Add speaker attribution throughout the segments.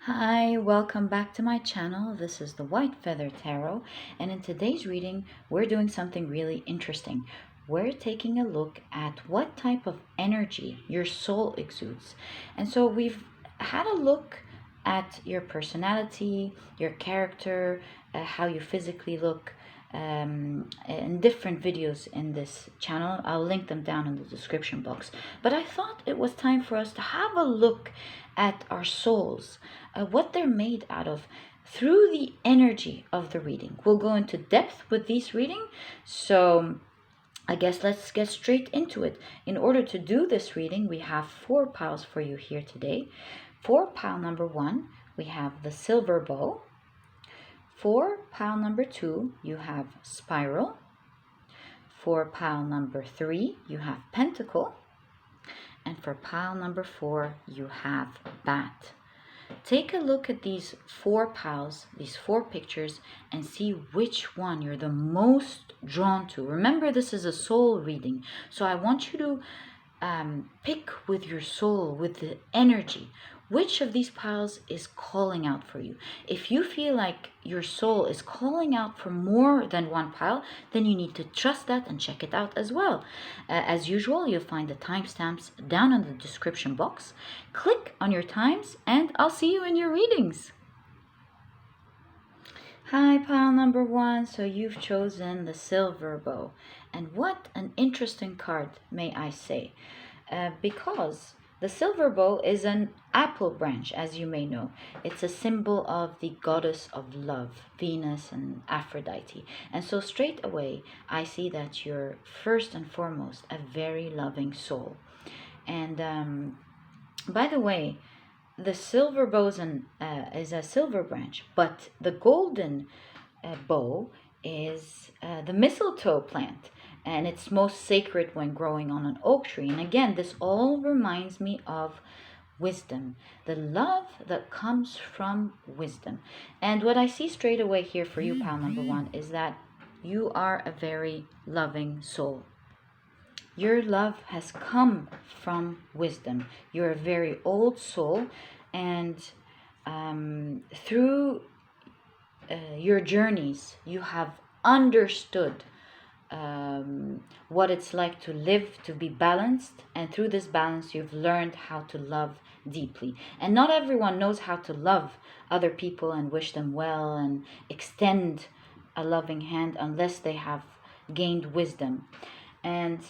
Speaker 1: Hi, welcome back to my channel. This is the White Feather Tarot, and in today's reading, we're doing something really interesting. We're taking a look at what type of energy your soul exudes. And so we've had a look at your personality, your character, how you physically look, in different videos in this channel. I'll link them down in the description box. But I thought it was time for us to have a look at our souls, what they're made out of, through the energy of the reading. We'll go into depth with these reading, so I guess let's get straight into it. In order to do this reading, we have 4 piles for you here today. For pile number 1, we have the silver bow. For pile number 2, you have spiral. For pile number 3, you have pentacle. And for pile number 4, you have bat. Take a look at these 4 piles, these 4 pictures, and see which one you're the most drawn to. Remember, this is a soul reading, so I want you to pick with your soul, with the energy, which of these piles is calling out for you. If you feel like your soul is calling out for more than one pile, then you need to trust that and check it out as well. As usual, you'll find the timestamps down in the description box. Click on your times and I'll see you in your readings. Hi, pile number 1. So you've chosen the silver bow. And what an interesting card, may I say. Because the silver bow is an apple branch, as you may know. It's a symbol of the goddess of love, Venus and Aphrodite. And so straight away, I see that you're first and foremost a very loving soul. And by the way, the silver bow is a silver branch, but the golden bow is the mistletoe plant, and it's most sacred when growing on an oak tree. And again, this all reminds me of wisdom, the love that comes from wisdom. And what I see straight away here for you, pile number 1, is that you are a very loving soul. Your love has come from wisdom. You're a very old soul, and through your journeys, you have understood what it's like to live, to be balanced, and through this balance, you've learned how to love deeply. And not everyone knows how to love other people and wish them well and extend a loving hand unless they have gained wisdom. And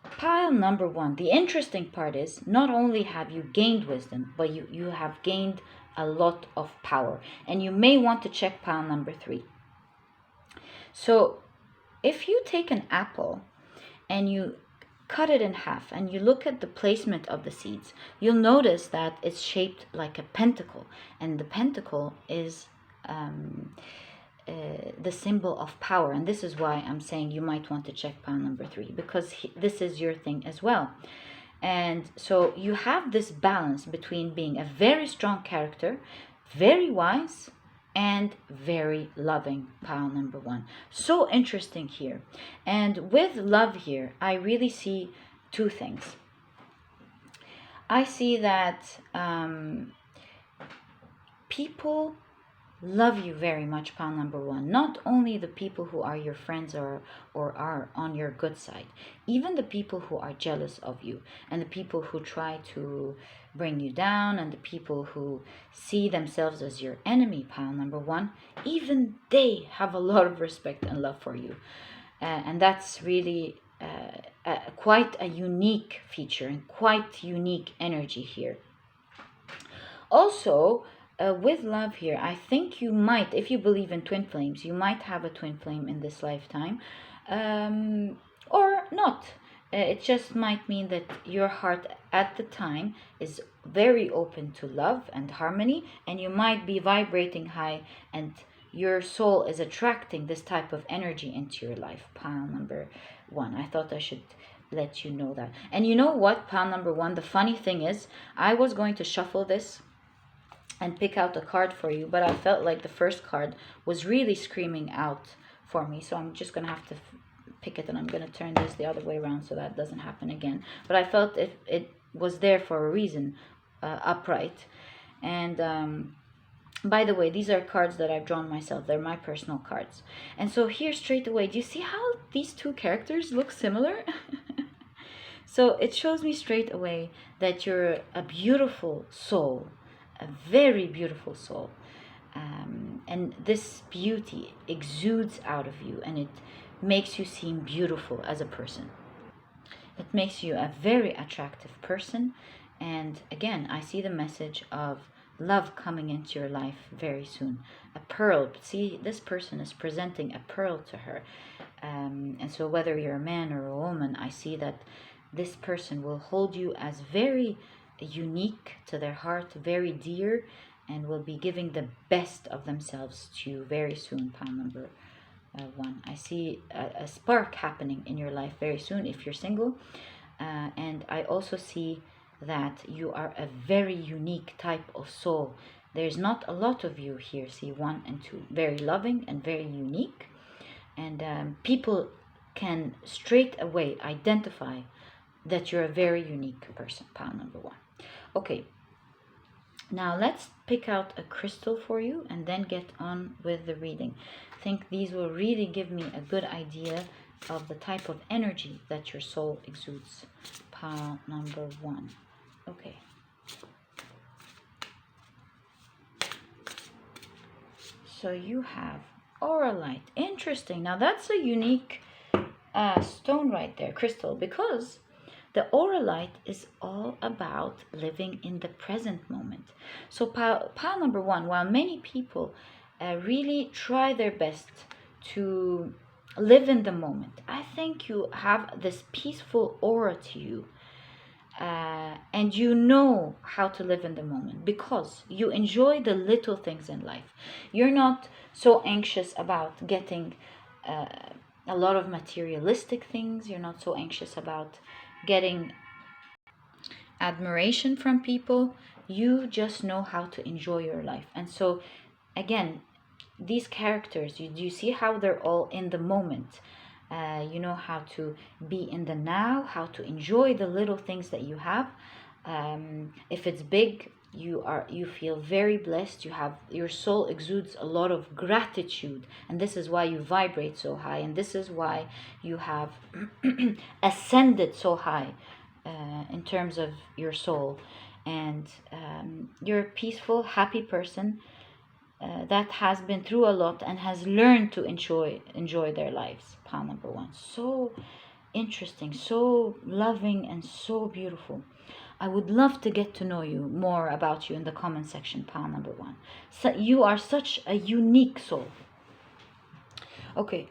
Speaker 1: pile number 1, the interesting part is not only have you gained wisdom, but you have gained a lot of power. And you may want to check pile number 3. So if you take an apple and you cut it in half and you look at the placement of the seeds, you'll notice that it's shaped like a pentacle. And the pentacle is the symbol of power. And this is why I'm saying you might want to check pile number 3, because this is your thing as well. And so you have this balance between being a very strong character, very wise, and very loving, pile number 1. So interesting here. And with love here, I really see 2 things. I see that people love you very much, pile number 1. Not only the people who are your friends or are on your good side, even the people who are jealous of you, and the people who try to bring you down, and the people who see themselves as your enemy, pile number 1, even they have a lot of respect and love for you. And that's really quite a unique feature and quite unique energy here. Also, with love here, I think you might, if you believe in twin flames, you might have a twin flame in this lifetime, or not. It just might mean that your heart at the time is very open to love and harmony, and you might be vibrating high, and your soul is attracting this type of energy into your life, pile number 1. I thought I should let you know that. And you know what, pile number 1, the funny thing is, I was going to shuffle this and pick out a card for you, but I felt like the first card was really screaming out for me, so I'm just gonna have to pick it, and I'm gonna turn this the other way around so that doesn't happen again. But I felt it was there for a reason, upright. And by the way, these are cards that I've drawn myself. They're my personal cards. And so here straight away, do you see how these two characters look similar? So it shows me straight away that you're a beautiful soul, a very beautiful soul. And this beauty exudes out of you, and it makes you seem beautiful as a person. It makes you a very attractive person. And again, I see the message of love coming into your life very soon. A pearl. See, this person is presenting a pearl to her. And so whether you're a man or a woman, I see that this person will hold you as very unique to their heart, very dear, and will be giving the best of themselves to you very soon, pile number 1. I see a spark happening in your life very soon if you're single. And I also see that you are a very unique type of soul. There's not a lot of you here. See, 1 and 2. Very loving and very unique. And people can straight away identify that you're a very unique person, pile number 1. Okay, now let's pick out a crystal for you and then get on with the reading. I think these will really give me a good idea of the type of energy that your soul exudes. Pile number 1. Okay. So you have auralite. Interesting. Now that's a unique stone right there, crystal, because the auralite is all about living in the present moment. So pile number 1, while many people really try their best to live in the moment, I think you have this peaceful aura to you. And you know how to live in the moment because you enjoy the little things in life. You're not so anxious about getting a lot of materialistic things. You're not so anxious about getting admiration from people. You just know how to enjoy your life. And so again, these characters, you see how they're all in the moment. You know how to be in the now, how to enjoy the little things that you have. If it's big, you feel very blessed. Your soul exudes a lot of gratitude, and this is why you vibrate so high, and this is why you have ascended so high in terms of your soul. And you're a peaceful, happy person that has been through a lot and has learned to enjoy their lives. Pile number 1. So interesting, so loving, and so beautiful. I would love to get to know you more about you in the comment section, pile number 1. So you are such a unique soul. Okay,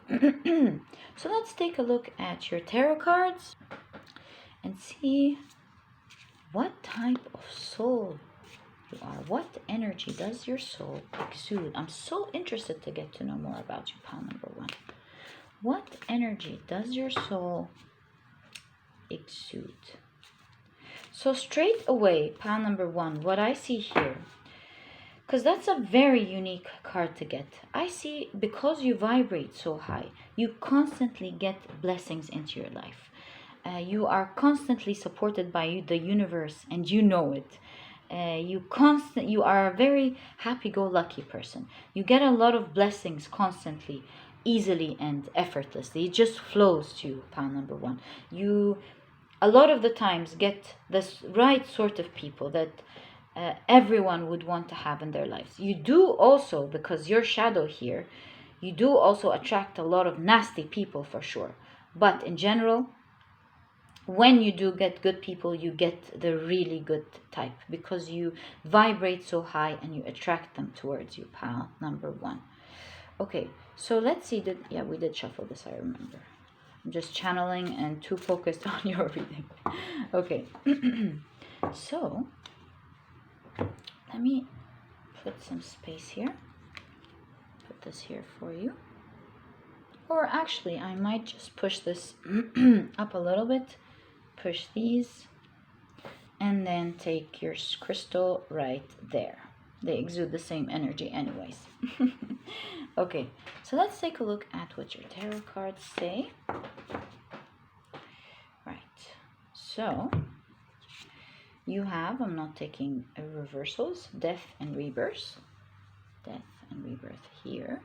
Speaker 1: so let's take a look at your tarot cards and see what type of soul you are. What energy does your soul exude? I'm so interested to get to know more about you, pile number 1. What energy does your soul exude? So straight away, pile number 1, what I see here, because that's a very unique card to get. I see, because you vibrate so high, you constantly get blessings into your life. You are constantly supported by the universe, and you know it. You are a very happy-go-lucky person. You get a lot of blessings constantly, easily and effortlessly. It just flows to you, pile number 1. You, a lot of the times, get this right sort of people that everyone would want to have in their lives. You do also, because your shadow here, you do also attract a lot of nasty people for sure. But in general, when you do get good people, you get the really good type because you vibrate so high and you attract them towards you, pile number 1. Okay, so let's see. We did shuffle this, I remember. I'm just channeling and too focused on your reading. Okay, so let me put some space here. Put this here for you. Or actually, I might just push this up a little bit. Push these, and then take your crystal right there. They exude the same energy anyways. Okay, so let's take a look at what your tarot cards say. Right, so You have, I'm not taking reversals, death and rebirth. Death and rebirth here.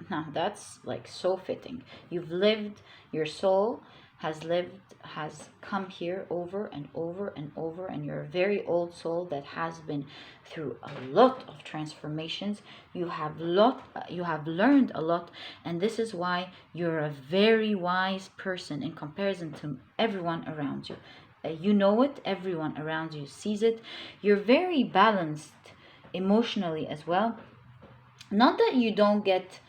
Speaker 1: Now that's like so fitting. You've lived, your soul has lived, has come here over and over and over, and you're a very old soul that has been through a lot of transformations. You have learned a lot, and this is why you're a very wise person in comparison to everyone around you. You know it, everyone around you sees it. You're very balanced emotionally as well. Not that you don't get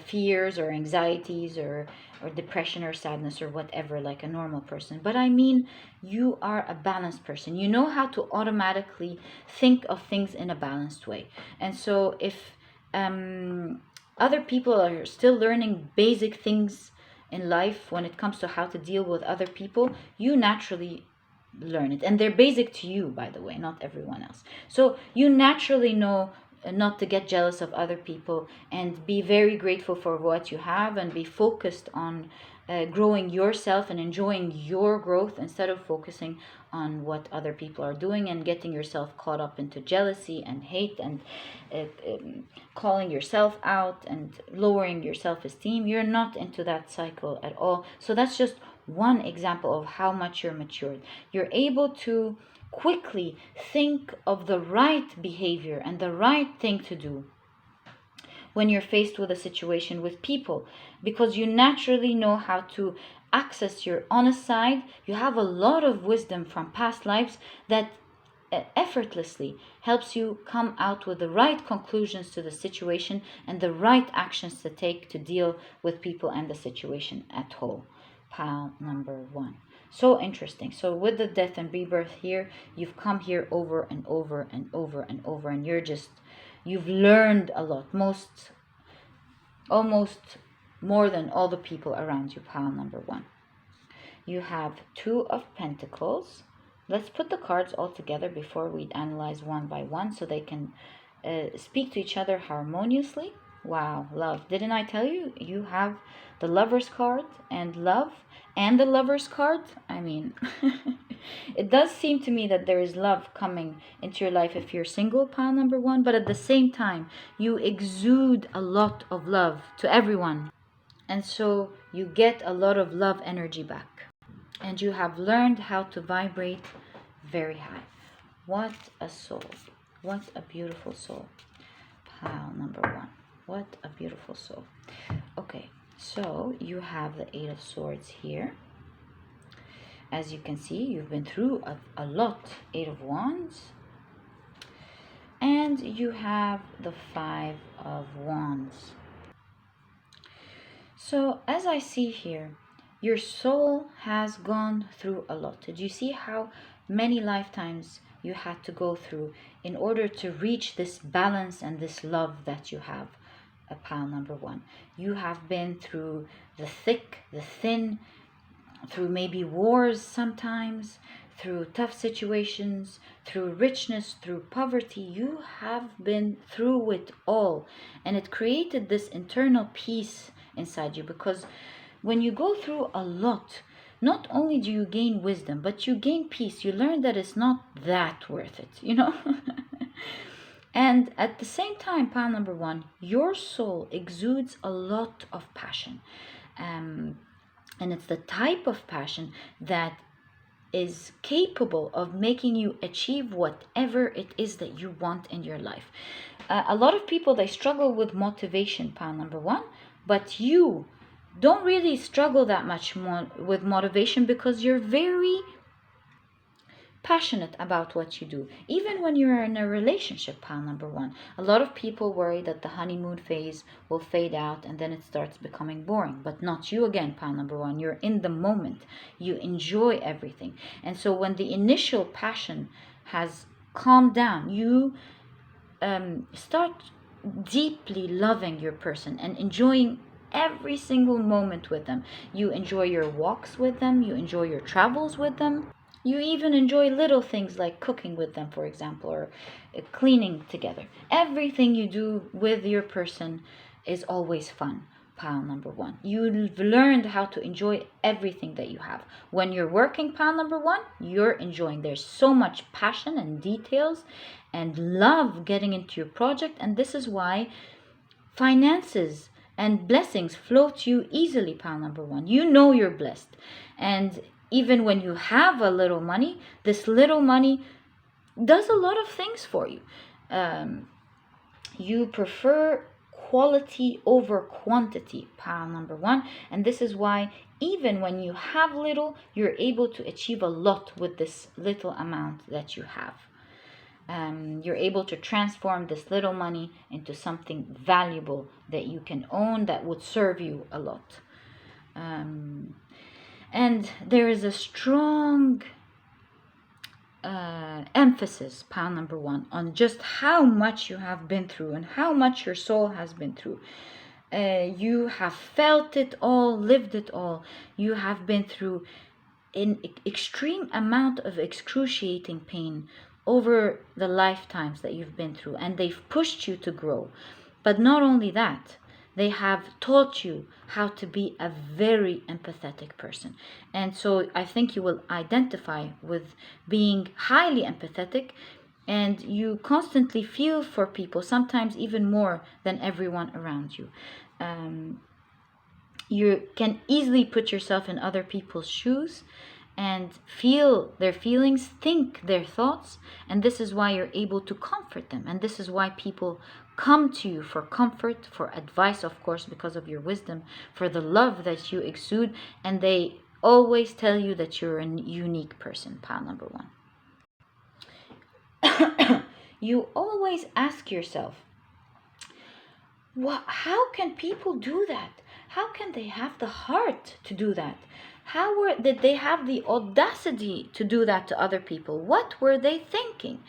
Speaker 1: fears or anxieties or depression or sadness or whatever like a normal person, but I mean you are a balanced person. You know how to automatically think of things in a balanced way. And so if other people are still learning basic things in life when it comes to how to deal with other people, you naturally learn it, and they're basic to you, by the way, not everyone else. So you naturally know not to get jealous of other people, and be very grateful for what you have, and be focused on growing yourself and enjoying your growth instead of focusing on what other people are doing and getting yourself caught up into jealousy and hate and calling yourself out and lowering your self-esteem. You're not into that cycle at all. So that's just one example of how much you're matured. You're able to quickly think of the right behavior and the right thing to do when you're faced with a situation with people, because you naturally know how to access your honest side. You have a lot of wisdom from past lives that effortlessly helps you come out with the right conclusions to the situation and the right actions to take to deal with people and the situation at whole. Pile number 1. So interesting. So with the death and rebirth here, you've come here over and over and over and over, and you've learned a lot, almost more than all the people around you. Pile number 1. You have 2 of Pentacles. Let's put the cards all together before we analyze one by one so they can speak to each other harmoniously. Wow, love. Didn't I tell you? You have the Lover's card and love and the Lover's card. I mean, it does seem to me that there is love coming into your life if you're single, pile number 1. But at the same time, you exude a lot of love to everyone. And so you get a lot of love energy back. And you have learned how to vibrate very high. What a soul. What a beautiful soul. Pile number 1. What a beautiful soul. Okay, so you have the 8 of Swords here. As you can see, you've been through a lot. 8 of Wands. And you have the 5 of Wands. So as I see here, your soul has gone through a lot. Did you see how many lifetimes you had to go through in order to reach this balance and this love that you have? A pile number 1. You have been through the thick, the thin, through maybe wars sometimes, through tough situations, through richness, through poverty. You have been through it all, and it created this internal peace inside you, because when you go through a lot, not only do you gain wisdom, but you gain peace. You learn that it's not that worth it, you know? And at the same time, pile number 1, your soul exudes a lot of passion. And it's the type of passion that is capable of making you achieve whatever it is that you want in your life. A lot of people, they struggle with motivation, pile number 1, but you don't really struggle that much more with motivation, because you're very passionate about what you do. Even when you're in a relationship, pile number 1, a lot of people worry that the honeymoon phase will fade out and then it starts becoming boring, but not you. Again, pile number 1, you're in the moment, you enjoy everything. And so when the initial passion has calmed down, you start deeply loving your person and enjoying every single moment with them. You enjoy your walks with them, you enjoy your travels with them. You even enjoy little things like cooking with them, for example, or cleaning together. Everything you do with your person is always fun. pile number one. You've learned how to enjoy everything that you have. When you're working, pile number one, you're enjoying. There's so much passion and details and love getting into your project. And this is why finances and blessings flow to you easily, pile number one. You know you're blessed. And even when you have a little money, this little money does a lot of things for you. You prefer quality over quantity, pile number one. And this is why even when you have little, you're able to achieve a lot with this little amount that you have. You're able to transform this little money into something valuable that you can own that would serve you a lot. And there is a strong emphasis, pile number one, on just how much you have been through and how much your soul has been through. You have felt it all, lived it all. You have been through an extreme amount of excruciating pain over the lifetimes that you've been through, and they've pushed you to grow. But not only that, they have taught you how to be a very empathetic person. And so I think you will identify with being highly empathetic, and you constantly feel for people, sometimes even more than everyone around you. You can easily put yourself in other people's shoes and feel their feelings, think their thoughts, and this is why you're able to comfort them. And this is why people come to you for comfort, for advice, of course, because of your wisdom, for the love that you exude, and they always tell you that you're a unique person, pile number one. You always ask yourself, how can people do that? How can they have the heart to do that? How did they have the audacity to do that to other people? What were they thinking?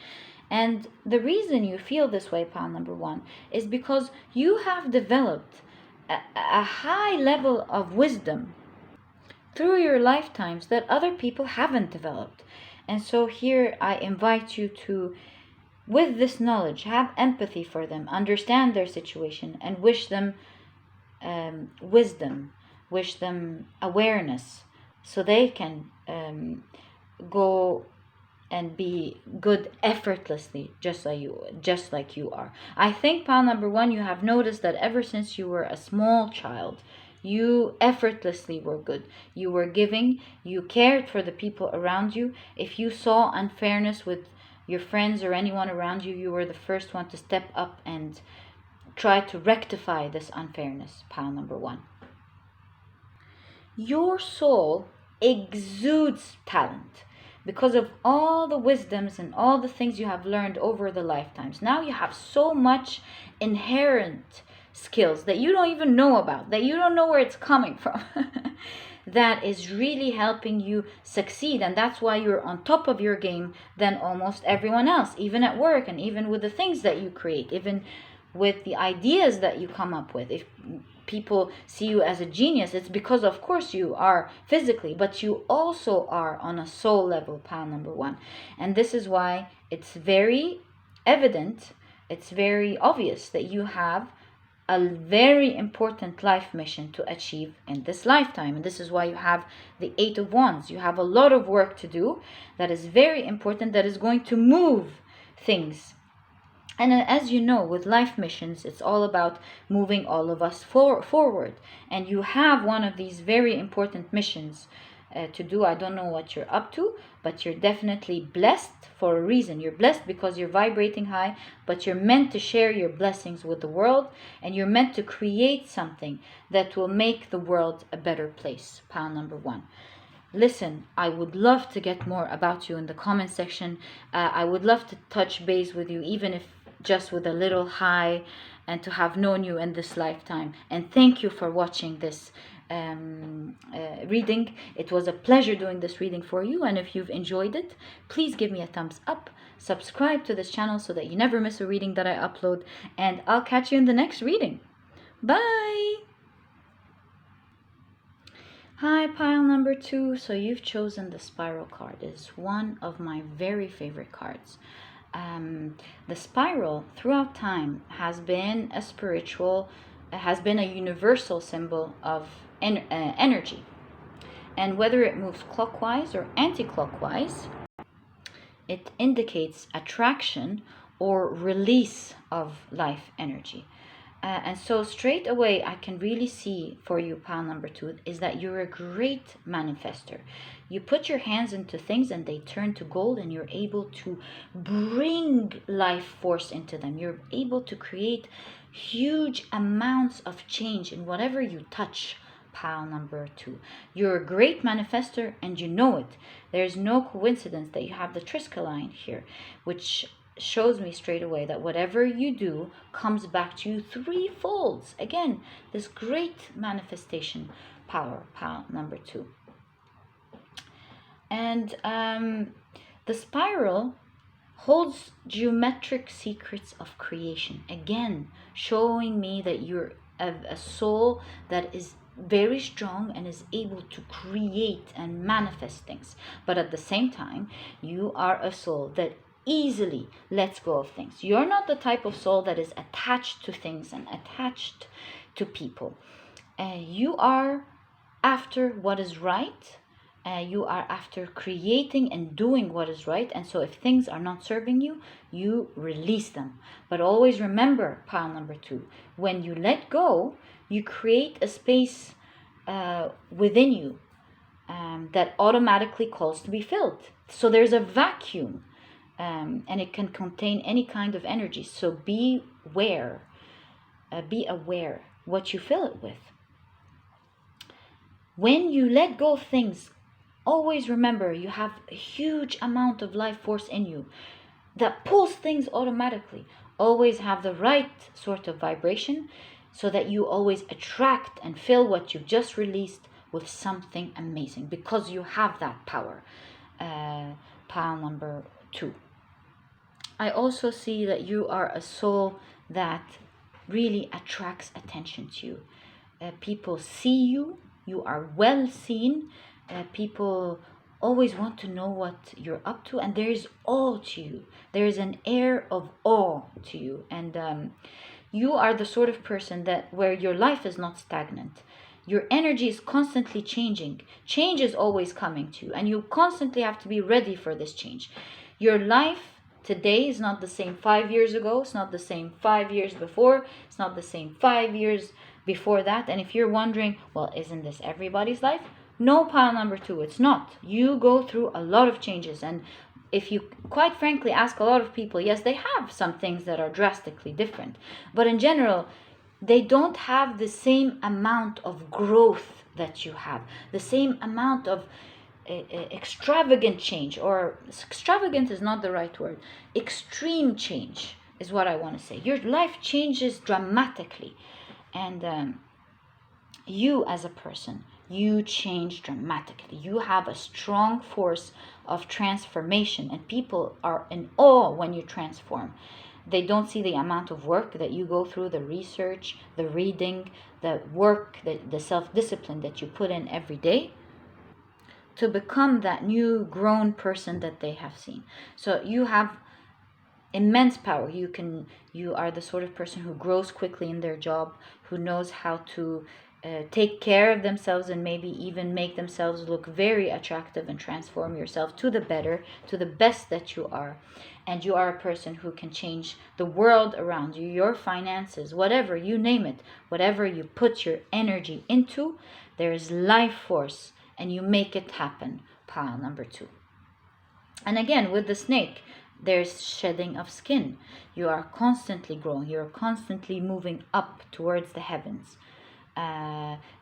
Speaker 1: And the reason you feel this way, pile number one, is because you have developed a high level of wisdom through your lifetimes that other people haven't developed. And so here I invite you to, with this knowledge, have empathy for them, understand their situation, and wish them wisdom, wish them awareness, so they can go and be good effortlessly, just like you are. I think, pile number one, you have noticed that ever since you were a small child, you effortlessly were good. You were giving, you cared for the people around you. If you saw unfairness with your friends or anyone around you, you were the first one to step up and try to rectify this unfairness, pile number one. Your soul exudes talent because of all the wisdoms and all the things you have learned over the lifetimes. Now you have so much inherent skills that you don't even know about, that you don't know where it's coming from. That is really helping you succeed, and that's why you're on top of your game than almost everyone else, even at work and even with the things that you create, even with the ideas that you come up with. If people see you as a genius, it's because of course you are physically, but you also are on a soul level, pile number one. And this is why it's very evident, it's very obvious that you have a very important life mission to achieve in this lifetime. And this is why you have the Eight of Wands. You have a lot of work to do that is very important, that is going to move things. And as you know, with life missions, it's all about moving all of us forward. And you have one of these very important missions to do. I don't know what you're up to, but you're definitely blessed for a reason. You're blessed because you're vibrating high, but you're meant to share your blessings with the world, and you're meant to create something that will make the world a better place, pile number one. Listen, I would love to get more about you in the comment section. I would love to touch base with you, even if just with a little hi, and to have known you in this lifetime. And thank you for watching this reading. It was a pleasure doing this reading for you, and if you've enjoyed it, please give me a thumbs up, subscribe to this channel so that you never miss a reading that I upload, and I'll catch you in the next reading. Bye! Hi, pile number two. So you've chosen the spiral card. It's one of my very favorite cards. The spiral throughout time has been a spiritual has been a universal symbol of energy. And whether it moves clockwise or anti-clockwise, it indicates attraction or release of life energy. And so straight away, I can really see for you, pile number 2, is that you're a great manifester. You put your hands into things and they turn to gold, and you're able to bring life force into them. You're able to create huge amounts of change in whatever you touch, pile number 2. You're a great manifester and you know it. There's no coincidence that you have the Triskaline here, which shows me straight away that whatever you do comes back to you threefold. Again, this great manifestation power, pile number 2. And the spiral holds geometric secrets of creation. Again, showing me that you're a soul that is very strong and is able to create and manifest things. But at the same time, you are a soul that easily lets go of things. You're not the type of soul that is attached to things and attached to people. You are after what is right. You are after creating and doing what is right. And so if things are not serving you, you release them. But always remember, pile number 2, when you let go, you create a space within you that automatically calls to be filled. So there's a vacuum. And it can contain any kind of energy. So be aware what you fill it with. When you let go of things, always remember you have a huge amount of life force in you that pulls things automatically. Always have the right sort of vibration so that you always attract and fill what you've just released with something amazing, because you have that power. Pile number 2. I also see that you are a soul that really attracts attention to you. People see you. You are well seen. People always want to know what you're up to, and there is awe to you. There is an air of awe to you, and you are the sort of person that where your life is not stagnant. Your energy is constantly changing. Change is always coming to you, and you constantly have to be ready for this change. Your life today is not the same 5 years ago. It's not the same 5 years before. It's not the same 5 years before that. And if you're wondering, well, isn't this everybody's life? No, pile number 2, it's not. You go through a lot of changes. And if you quite frankly ask a lot of people, yes, they have some things that are drastically different. But in general, they don't have the same amount of growth that you have. The same amount of extravagant change, or extravagant is not the right word, extreme change is what I want to say. Your life changes dramatically, and you as a person, you change dramatically. You have a strong force of transformation, and people are in awe when you transform. They don't see the amount of work that you go through, the research, the reading, the work, the self-discipline that you put in every day to become that new grown person that they have seen. So you have immense power. You are the sort of person who grows quickly in their job, who knows how to take care of themselves and maybe even make themselves look very attractive and transform yourself to the better, to the best that you are. And you are a person who can change the world around you, your finances, whatever, you name it. Whatever you put your energy into, there is life force, and you make it happen. Pile number 2. And again, with the snake, there's shedding of skin. You are constantly growing. You're constantly moving up towards the heavens.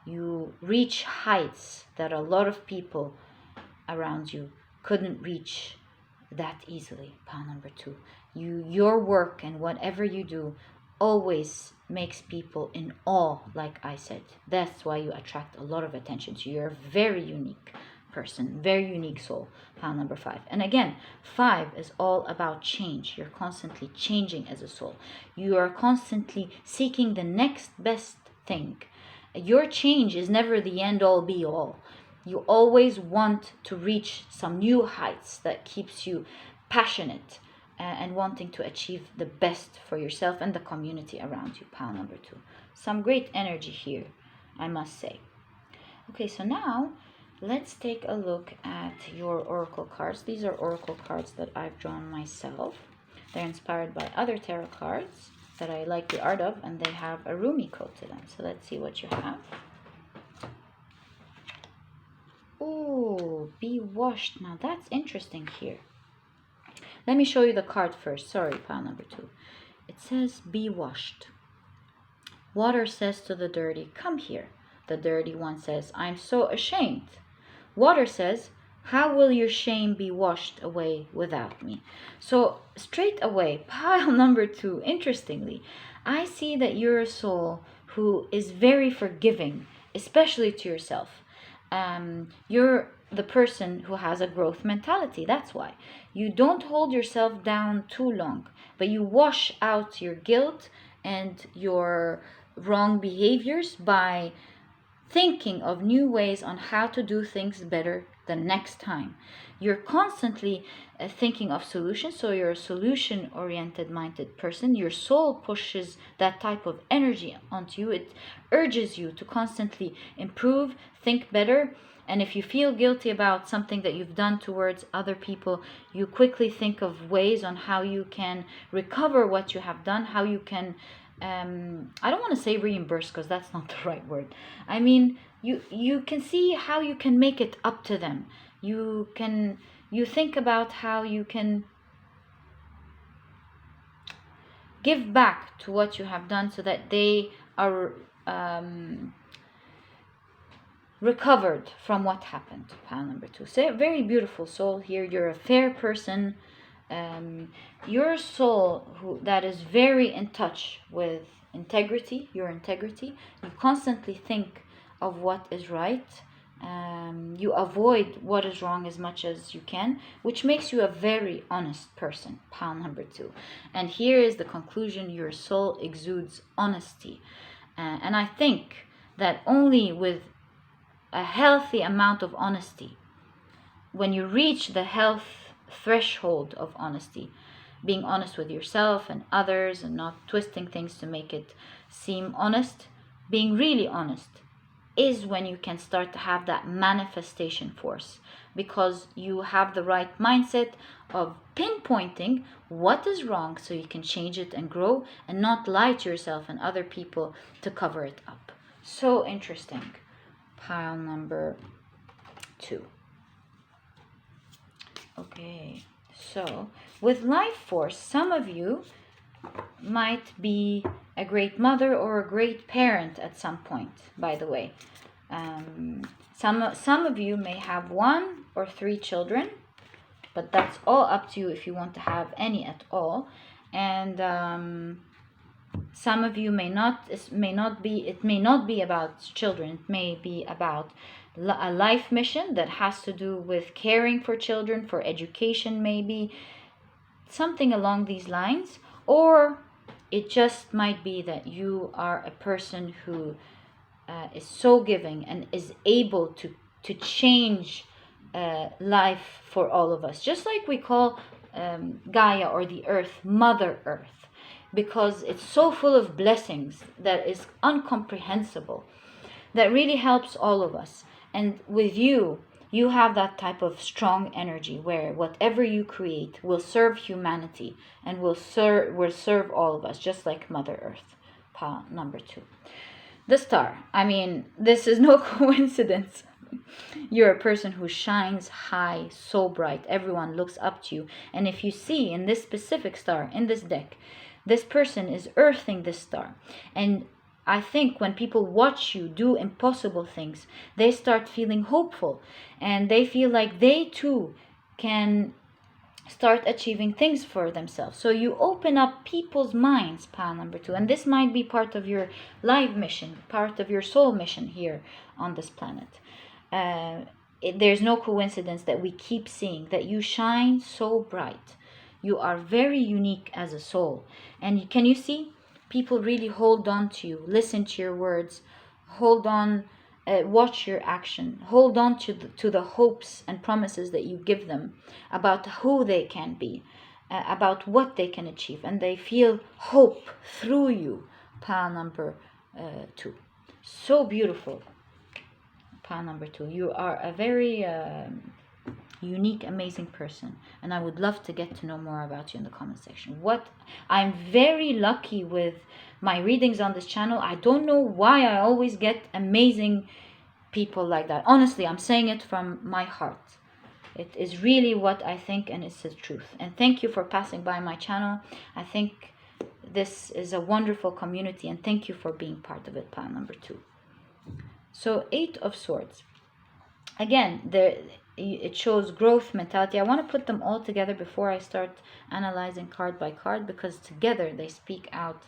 Speaker 1: You reach heights that a lot of people around you couldn't reach that easily. Pile number 2. Your work and whatever you do always makes people in awe, like I said. That's why you attract a lot of attention. So you're a very unique person, very unique soul. Pile number 5. And again, 5 is all about change. You're constantly changing as a soul. You are constantly seeking the next best thing. Your change is never the end all be all. You always want to reach some new heights that keeps you passionate and wanting to achieve the best for yourself and the community around you. Pile number 2. Some great energy here, I must say. Okay, so now let's take a look at your oracle cards. These are oracle cards that I've drawn myself. They're inspired by other tarot cards that I like the art of, and they have a Rumi code to them. So let's see what you have. Oh, be washed. Now that's interesting here. Let me show you the card first. Sorry, pile number 2. It says, be washed. Water says to the dirty, come here. The dirty one says, I'm so ashamed. Water says, how will your shame be washed away without me? So straight away, pile number 2, interestingly, I see that you're a soul who is very forgiving, especially to yourself. You're the person who has a growth mentality. That's why you don't hold yourself down too long, but you wash out your guilt and your wrong behaviors by thinking of new ways on how to do things better the next time. You're constantly thinking of solutions, so you're a solution-oriented minded person. Your soul pushes that type of energy onto you. It urges you to constantly improve, think better, and if you feel guilty about something that you've done towards other people, you quickly think of ways on how you can recover what you have done, how you can I don't want to say reimburse because that's not the right word. I mean, you can see how you can make it up to them. You think about how you can give back to what you have done so that they are recovered from what happened. Pile number 2. So very beautiful soul here. You're a fair person. You're a soul that is very in touch with integrity, your integrity. You constantly think of what is right. You avoid what is wrong as much as you can, which makes you a very honest person. Pile number 2. And here is the conclusion. Your soul exudes honesty. And I think that only with a healthy amount of honesty, when you reach the health threshold of honesty, being honest with yourself and others and not twisting things to make it seem honest, being really honest is when you can start to have that manifestation force, because you have the right mindset of pinpointing what is wrong so you can change it and grow and not lie to yourself and other people to cover it up. So interesting. Pile number 2. Okay, so with life force, some of you might be a great mother or a great parent at some point, by the way. Some of you may have 1 or 3 children, but that's all up to you if you want to have any at all. And some of you may not be about children. It may be about a life mission that has to do with caring for children, for education, maybe something along these lines. Or it just might be that you are a person who is so giving and is able to change life for all of us, just like we call Gaia, or the earth, Mother Earth, because it's so full of blessings that is incomprehensible, that really helps all of us. And with you have that type of strong energy where whatever you create will serve humanity and will serve all of us, just like Mother Earth. Pile number 2. The star. I mean, this is no coincidence. You're a person who shines high, so bright. Everyone looks up to you. And if you see in this specific star, in this deck, this person is earthing this star. And I think when people watch you do impossible things, they start feeling hopeful. And they feel like they too can start achieving things for themselves. So you open up people's minds, pile number 2. And this might be part of your life mission, part of your soul mission here on this planet. There's no coincidence that we keep seeing that you shine so bright. You are very unique as a soul. And can you see? People really hold on to you, listen to your words, hold on, watch your action, hold on to the hopes and promises that you give them about who they can be. about what they can achieve, and they feel hope through you. Pile number 2. So beautiful. Pile number 2. You are a very unique, amazing person, and I would love to get to know more about you in the comment section. I'm very lucky with my readings on this channel. I don't know why I always get amazing people like that. Honestly, I'm saying it from my heart. It is really what I think, and it's the truth. And thank you for passing by my channel. I think this is a wonderful community, and thank you for being part of it. Pile number 2. So 8 of Swords. Again, it shows growth mentality. I want to put them all together before I start analyzing card by card, because together they speak out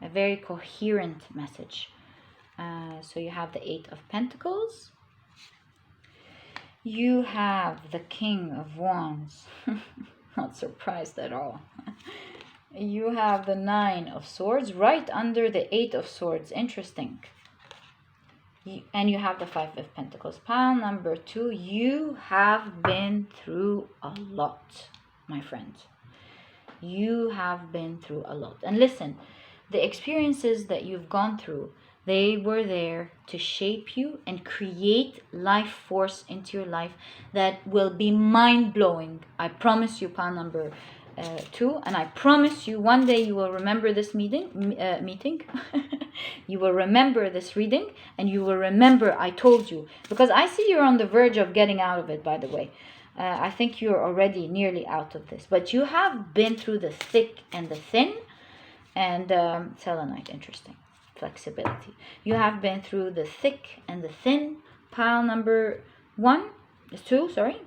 Speaker 1: a very coherent message. So you have the 8 of Pentacles. You have the King of Wands. Not surprised at all. You have the 9 of Swords right under the 8 of Swords. Interesting. And you have the 5 of Pentacles. Pile number 2. You have been through a lot, my friends. You have been through a lot. And listen, the experiences that you've gone through, they were there to shape you and create life force into your life that will be mind-blowing. I promise you, pile number 2. And I promise you, one day you will remember this meeting. You will remember this reading, and you will remember I told you. Because I see you're on the verge of getting out of it, by the way. I think you're already nearly out of this. But you have been through the thick and the thin. And selenite, interesting. Flexibility. You have been through the thick and the thin. Pile number 2, sorry.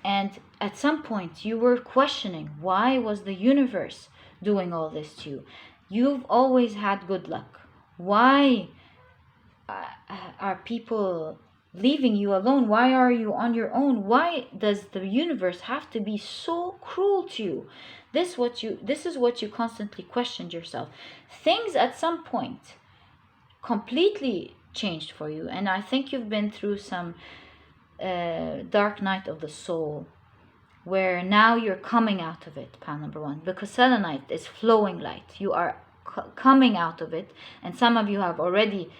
Speaker 1: And at some point you were questioning, why was the universe doing all this to you? You've always had good luck. Why are people leaving you alone? Why are you on your own? Why does the universe have to be so cruel to you? This is what you constantly questioned yourself. Things at some point completely changed for you, and I think you've been through some dark night of the soul, where now you're coming out of it. Pile number 1, because selenite is flowing light. You are coming out of it, and some of you have already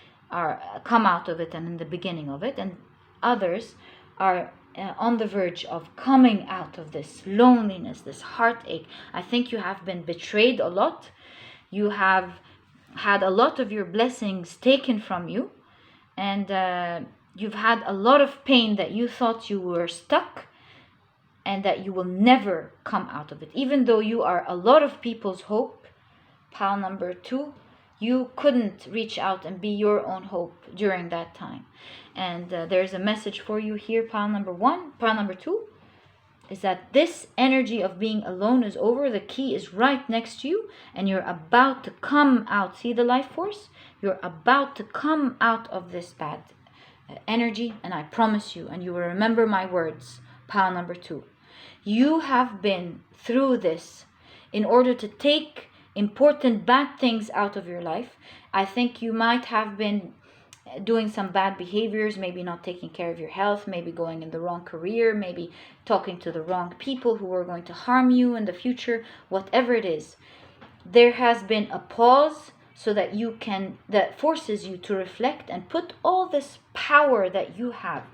Speaker 1: come out of it and in the beginning of it, and others are on the verge of coming out of this loneliness, this heartache. I think you have been betrayed a lot. You have had a lot of your blessings taken from you, and you've had a lot of pain that you thought you were stuck and that you will never come out of it. Even though you are a lot of people's hope, pile number 2, you couldn't reach out and be your own hope during that time. And there's a message for you here, pile number 2, is that this energy of being alone is over. The key is right next to you, and you're about to come out. See the life force? You're about to come out of this bad energy, and I promise you, and you will remember my words, pile number 2. You have been through this in order to take important bad things out of your life. I think you might have been doing some bad behaviors, maybe not taking care of your health, maybe going in the wrong career, maybe talking to the wrong people who are going to harm you in the future. Whatever it is, there has been a pause so that that forces you to reflect and put all this power that you have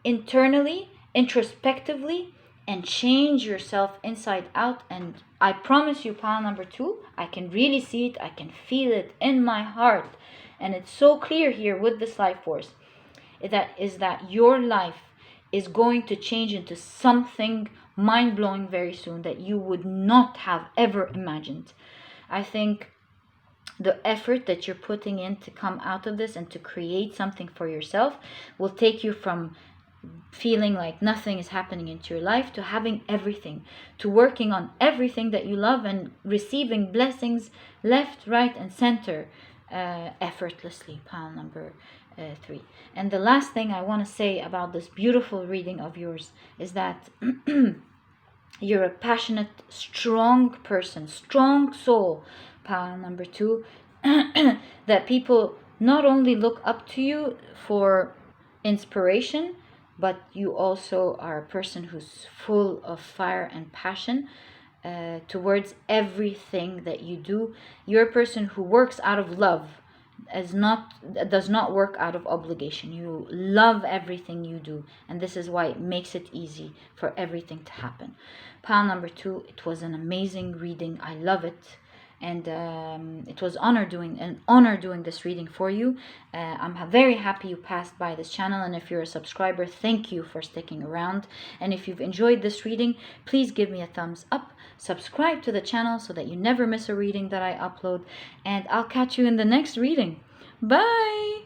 Speaker 1: internally, introspectively, and change yourself inside out. And I promise you, pile number 2, I can really see it, I can feel it in my heart, and it's so clear here with this life force, that your life is going to change into something mind-blowing very soon that you would not have ever imagined. I think the effort that you're putting in to come out of this and to create something for yourself will take you from feeling like nothing is happening into your life to having everything, to working on everything that you love and receiving blessings left, right, and center effortlessly. Pile number 3. And the last thing I want to say about this beautiful reading of yours is that you're a passionate, strong person, strong soul. Pile number 2. That people not only look up to you for inspiration, but you also are a person who's full of fire and passion towards everything that you do. You're a person who works out of love, does not work out of obligation. You love everything you do, and this is why it makes it easy for everything to happen. Pile number 2, it was an amazing reading. I love it. And it was an honor doing this reading for you. I'm very happy you passed by this channel, and if you're a subscriber, thank you for sticking around. And if you've enjoyed this reading, please give me a thumbs up, subscribe to the channel so that you never miss a reading that I upload, and I'll catch you in the next reading. Bye!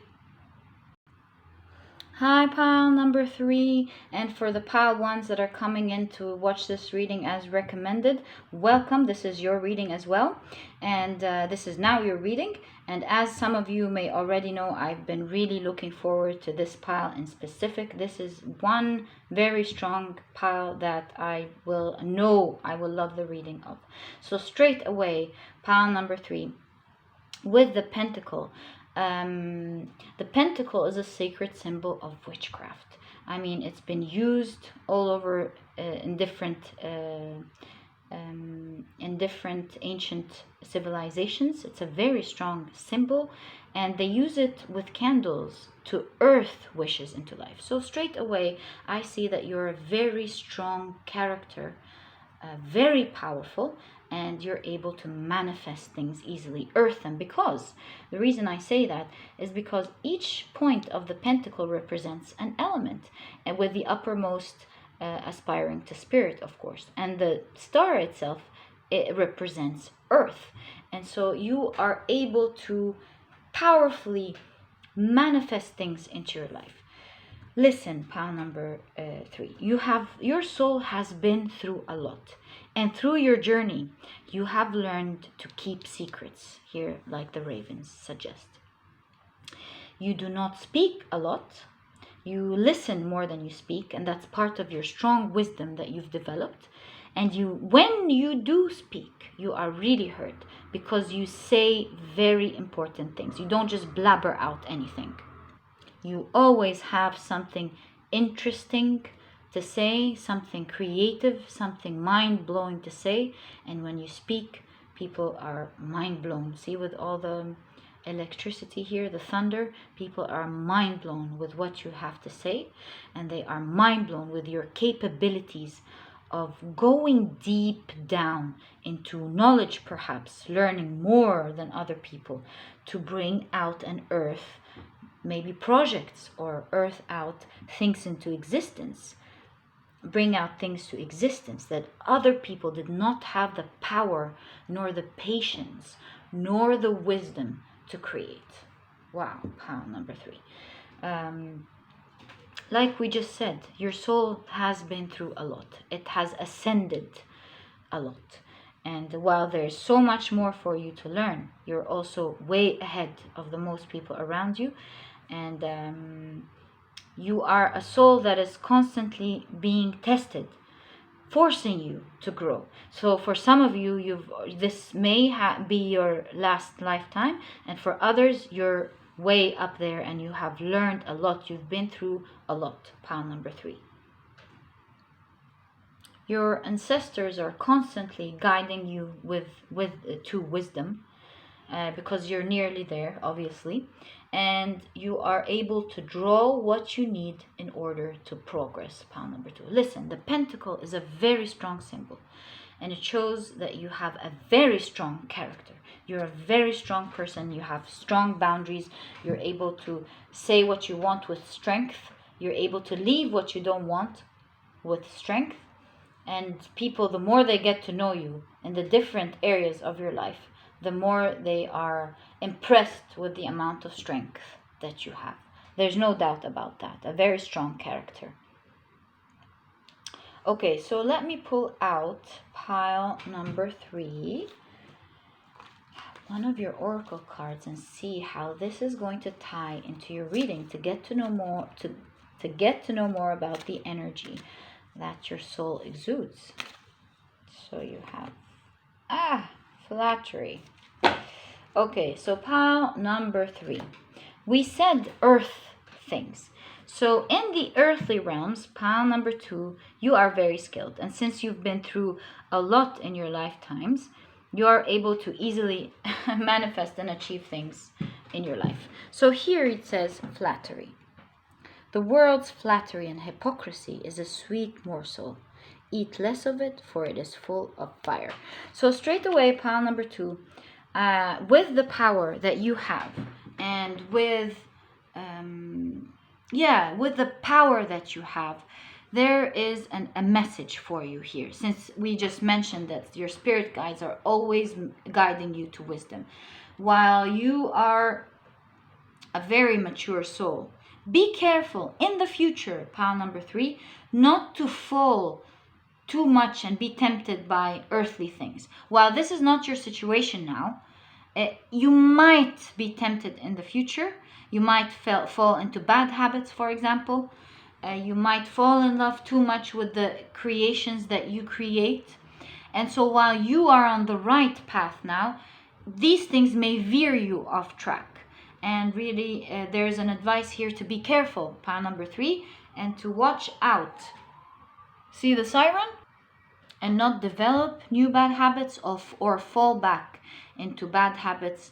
Speaker 1: Hi, pile number 3, and for the pile ones that are coming in to watch this reading as recommended, welcome. This is your reading as well, and this is now your reading. And as some of you may already know, I've been really looking forward to this pile in specific. This is one very strong pile that I will love the reading of. So straight away, pile number 3 with the Pentacle. The Pentacle is a sacred symbol of witchcraft. I mean, it's been used all over in different ancient civilizations. It's a very strong symbol, and they use it with candles to earth wishes into life. So straight away, I see that you're a very strong character, very powerful, and you're able to manifest things easily, earth them. Because the reason I say that is because each point of the pentacle represents an element, and with the uppermost aspiring to spirit, of course, and the star itself, it represents earth. And so you are able to powerfully manifest things into your life. Listen, pile number 3. Your soul has been through a lot, and through your journey, you have learned to keep secrets. Here, like the ravens suggest, you do not speak a lot. You listen more than you speak, and that's part of your strong wisdom that you've developed. And when you do speak, you are really heard because you say very important things. You don't just blabber out anything. You always have something interesting to say, something creative, something mind-blowing to say. And when you speak, people are mind-blown. See, with all the electricity here, the thunder, people are mind-blown with what you have to say. And they are mind-blown with your capabilities of going deep down into knowledge, perhaps learning more than other people to bring out an earth, maybe projects, or earth out things into existence, bring out things to existence that other people did not have the power, nor the patience, nor the wisdom to create. Wow, pile number 3. Like we just said, your soul has been through a lot. It has ascended a lot. And while there's so much more for you to learn, you're also way ahead of the most people around you. And you are a soul that is constantly being tested, forcing you to grow. So for some of you, this may be your last lifetime, and for others, you're way up there and you have learned a lot. You've been through a lot. Pile number 3. Your ancestors are constantly guiding you to wisdom, because you're nearly there, obviously, and you are able to draw what you need in order to progress. Pile number 2. Listen, the pentacle is a very strong symbol, and it shows that you have a very strong character. You're a very strong person. You have strong boundaries. You're able to say what you want with strength. You're able to leave what you don't want with strength. And people, the more they get to know you in the different areas of your life, the more they are impressed with the amount of strength that you have. There's no doubt about that. A very strong character. Okay, so let me pull out pile number 3, one of your oracle cards, and see how this is going to tie into your reading to get to know more, to get to know more about the energy that your soul exudes. So you have flattery. Okay, so pile number 3. We said earth things. So in the earthly realms, pile number 2, you are very skilled. And since you've been through a lot in your lifetimes, you are able to easily manifest and achieve things in your life. So here it says flattery. The world's flattery and hypocrisy is a sweet morsel. Eat less of it, for it is full of fire. So straight away, pile number 2, with the power that you have, and with with the power that you have, there is a message for you here. Since we just mentioned that your spirit guides are always guiding you to wisdom, while you are a very mature soul, be careful in the future, pile number 3, not to fall too much and be tempted by earthly things. While this is not your situation now, you might be tempted in the future. You might fall into bad habits, for example. You might fall in love too much with the creations that you create. And so while you are on the right path now, these things may veer you off track. And really, there's an advice here to be careful, pile number 3, and to watch out. See the siren? And not develop new bad habits or fall back into bad habits.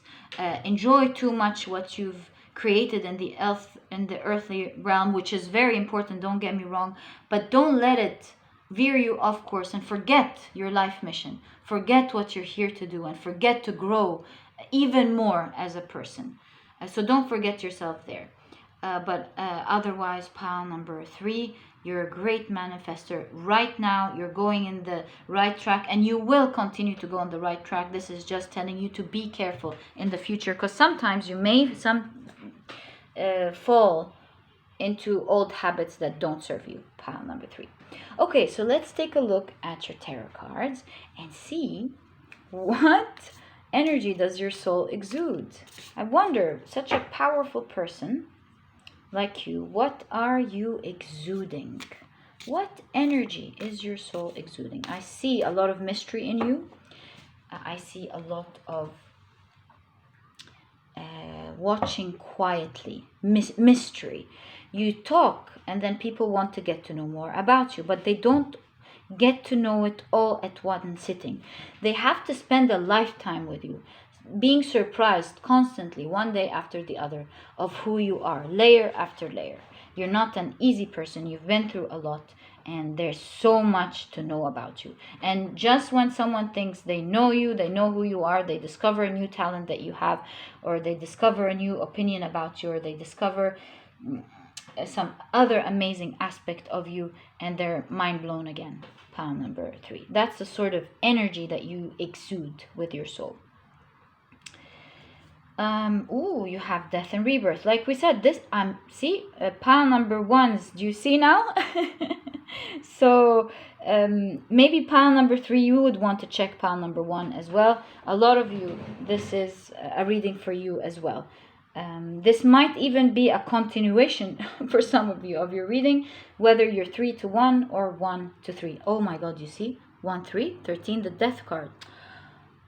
Speaker 1: Enjoy too much what you've created in the earthly realm, which is very important, don't get me wrong, but don't let it veer you off course and forget your life mission. Forget what you're here to do and forget to grow even more as a person. So don't forget yourself there. But otherwise, pile number 3, you're a great manifester. Right now, you're going in the right track, and you will continue to go on the right track. This is just telling you to be careful in the future, because sometimes you may fall into old habits that don't serve you, pile number 3. Okay, so let's take a look at your tarot cards and see what energy does your soul exude. I wonder, such a powerful person like you, what are you exuding? What energy is your soul exuding? I see a lot of mystery in you. I see a lot of watching quietly, mystery. You talk and then people want to get to know more about you, but they don't get to know it all at one sitting. They have to spend a lifetime with you, being surprised constantly, one day after the other, of who you are, layer after layer. You're not an easy person. You've been through a lot, and there's so much to know about you. And just when someone thinks they know you, they know who you are, they discover a new talent that you have, or they discover a new opinion about you, or they discover some other amazing aspect of you, and they're mind blown again. Pile number 3. That's the sort of energy that you exude with your soul. You have death and rebirth. Like we said, this see, pile number 1s. Do you see now? So maybe pile number 3, you would want to check pile number 1 as well. A lot of you, this is a reading for you as well. This might even be a continuation for some of you of your reading, whether you're 3 to 1 or 1 to 3. Oh my God, you see? 1, 3, 13, the death card.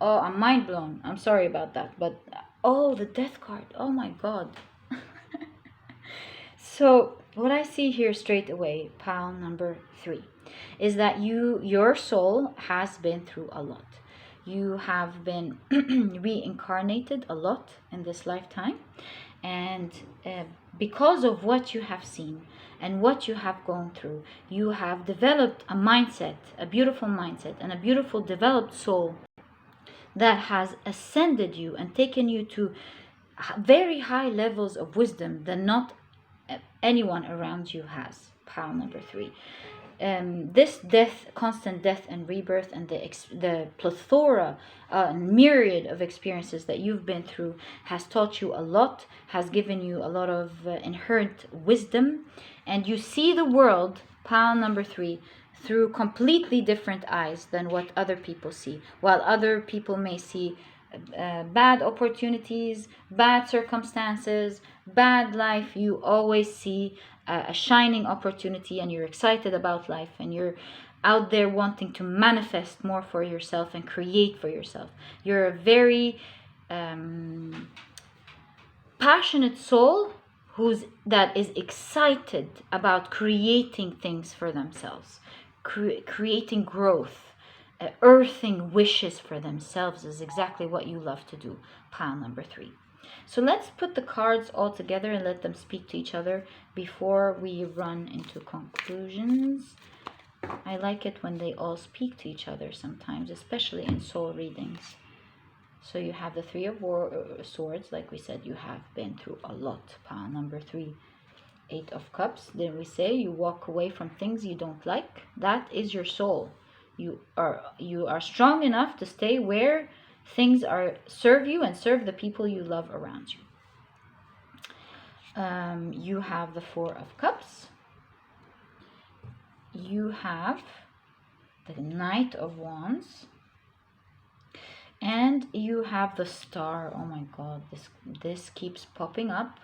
Speaker 1: Oh, I'm mind blown. I'm sorry about that. But, oh, the death card. Oh my God. So, what I see here straight away, pile number 3, is that your soul has been through a lot. You have been reincarnated a lot in this lifetime, and because of what you have seen and what you have gone through, you have developed a mindset, a beautiful mindset, and a beautiful developed soul that has ascended you and taken you to very high levels of wisdom that not anyone around you has. Pile number 3. This death, constant death and rebirth, and the plethora, myriad of experiences that you've been through has taught you a lot, has given you a lot of inherent wisdom, and you see the world, pile number 3, through completely different eyes than what other people see. While other people may see bad opportunities, bad circumstances, bad life, you always see a shining opportunity, and you're excited about life, and you're out there wanting to manifest more for yourself and create for yourself. You're a very passionate soul that is excited about creating things for themselves, creating growth, earthing wishes for themselves is exactly what you love to do, pile number 3. So let's put the cards all together and let them speak to each other before we run into conclusions. I like it when they all speak to each other sometimes, especially in soul readings. So you have the 3 of Swords, like we said, you have been through a lot, pile number 3. 8 of Cups, then we say you walk away from things you don't like. That is your soul. You are strong enough to stay where things serve you and serve the people you love around you. You have the 4 of Cups. You have the Knight of Wands. And you have the Star. Oh my God, this keeps popping up.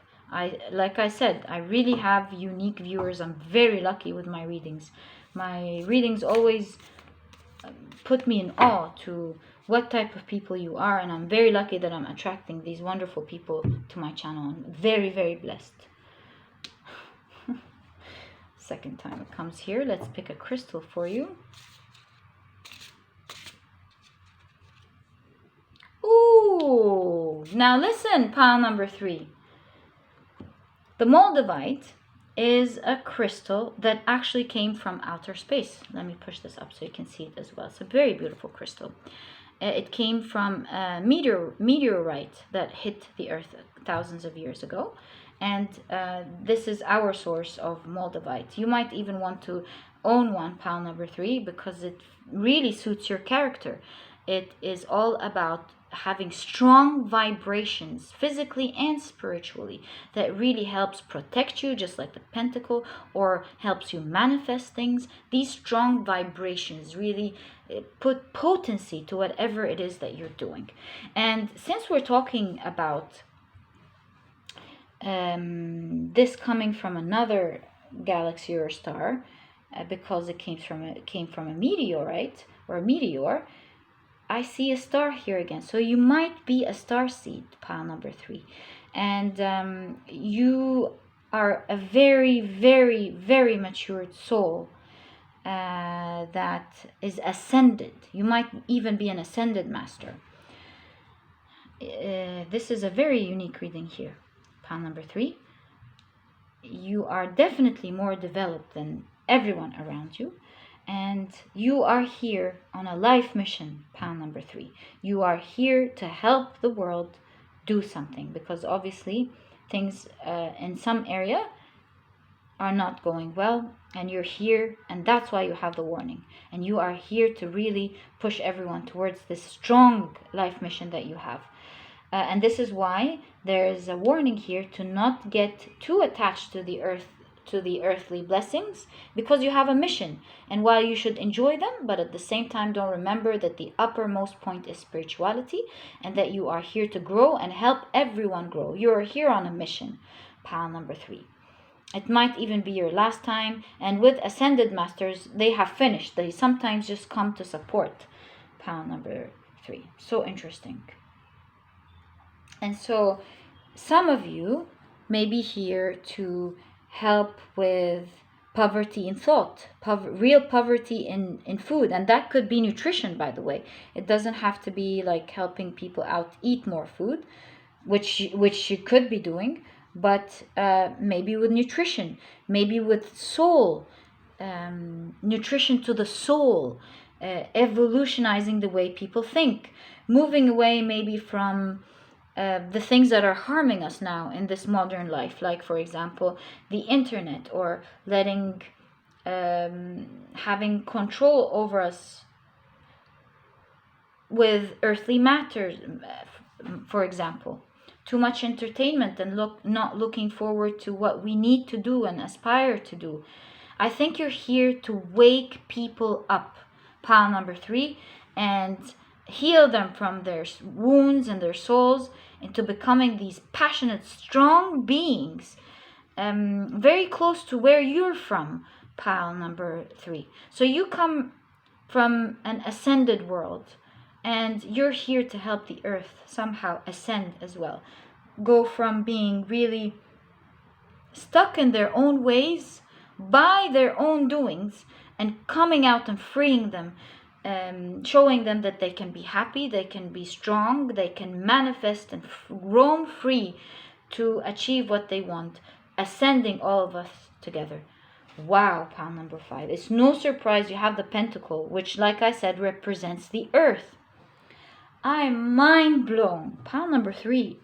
Speaker 1: Like I said, I really have unique viewers. I'm very lucky with my readings. My readings always put me in awe to what type of people you are, and I'm very lucky that I'm attracting these wonderful people to my channel. I'm very, very blessed. Second time it comes here. Let's pick a crystal for you. Ooh, now listen, pile number 3. The Moldavite is a crystal that actually came from outer space. Let me push this up so you can see it as well. It's a very beautiful crystal. It came from a meteorite that hit the earth thousands of years ago. And this is our source of Moldavite. You might even want to own one, pile number 3, because it really suits your character. It is all about having strong vibrations, physically and spiritually, that really helps protect you, just like the Pentacle, or helps you manifest things. These strong vibrations really put potency to whatever it is that you're doing. And since we're talking about this coming from another galaxy or star, because it came from a meteorite or a meteor, I see a star here again. So you might be a star seed, pile number 3. And you are a very, very, very matured soul that is ascended. You might even be an ascended master. This is a very unique reading here, pile number 3. You are definitely more developed than everyone around you. And you are here on a life mission, pile number 3. You are here to help the world do something, because obviously things in some area are not going well, and you're here, and that's why you have the warning. And you are here to really push everyone towards this strong life mission that you have. And this is why there is a warning here to not get too attached to the earth, to the earthly blessings, because you have a mission. And while you should enjoy them, but at the same time don't remember that the uppermost point is spirituality, and that you are here to grow and help everyone grow. You are here on a mission, pile number 3. It might even be your last time, and with ascended masters, they have finished. They sometimes just come to support, pile number 3. So interesting. And so some of you may be here to help with poverty in thought, real poverty in food. And that could be nutrition, by the way. It doesn't have to be like helping people out eat more food, which you could be doing, but maybe with nutrition, maybe with soul, nutrition to the soul, evolutionizing the way people think, moving away maybe from the things that are harming us now in this modern life, like for example the internet, or letting having control over us with earthly matters, for example, too much entertainment and not looking forward to what we need to do and aspire to do. I think you're here to wake people up, pile number 3, and heal them from their wounds and their souls into becoming these passionate, strong beings, very close to where you're from, pile number 3. So you come from an ascended world, and you're here to help the earth somehow ascend as well. Go from being really stuck in their own ways by their own doings, and coming out and freeing them, showing them that they can be happy, they can be strong, they can manifest and roam free to achieve what they want, ascending all of us together. Wow, pile number 5. It's no surprise you have the Pentacle, which, like I said, represents the earth. I'm mind blown. Pile number 3.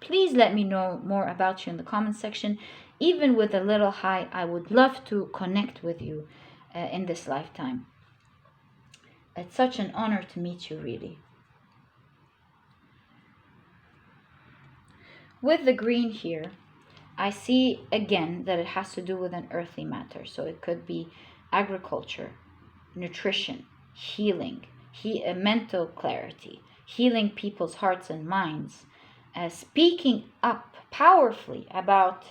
Speaker 1: Please let me know more about you in the comment section. Even with a little hi, I would love to connect with you in this lifetime. It's such an honor to meet you, really. With the green here, I see again that it has to do with an earthly matter. So it could be agriculture, nutrition, healing, mental clarity, healing people's hearts and minds, speaking up powerfully about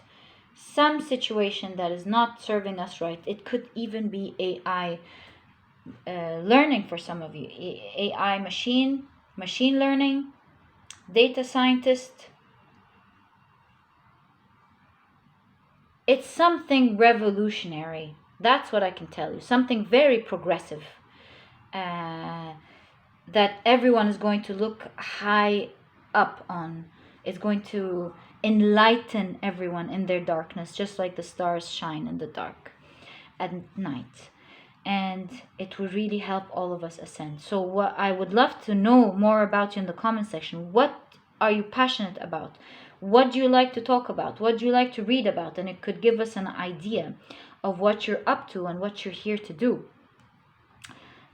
Speaker 1: some situation that is not serving us right. It could even be AI learning for some of you. AI machine learning, data scientist. It's something revolutionary. That's what I can tell you. Something very progressive that everyone is going to look high up on. It's going to enlighten everyone in their darkness, just like the stars shine in the dark at night. And it will really help all of us ascend. So what I would love to know more about you in the comment section. What are you passionate about? What do you like to talk about? What do you like to read about? And it could give us an idea of what you're up to and what you're here to do.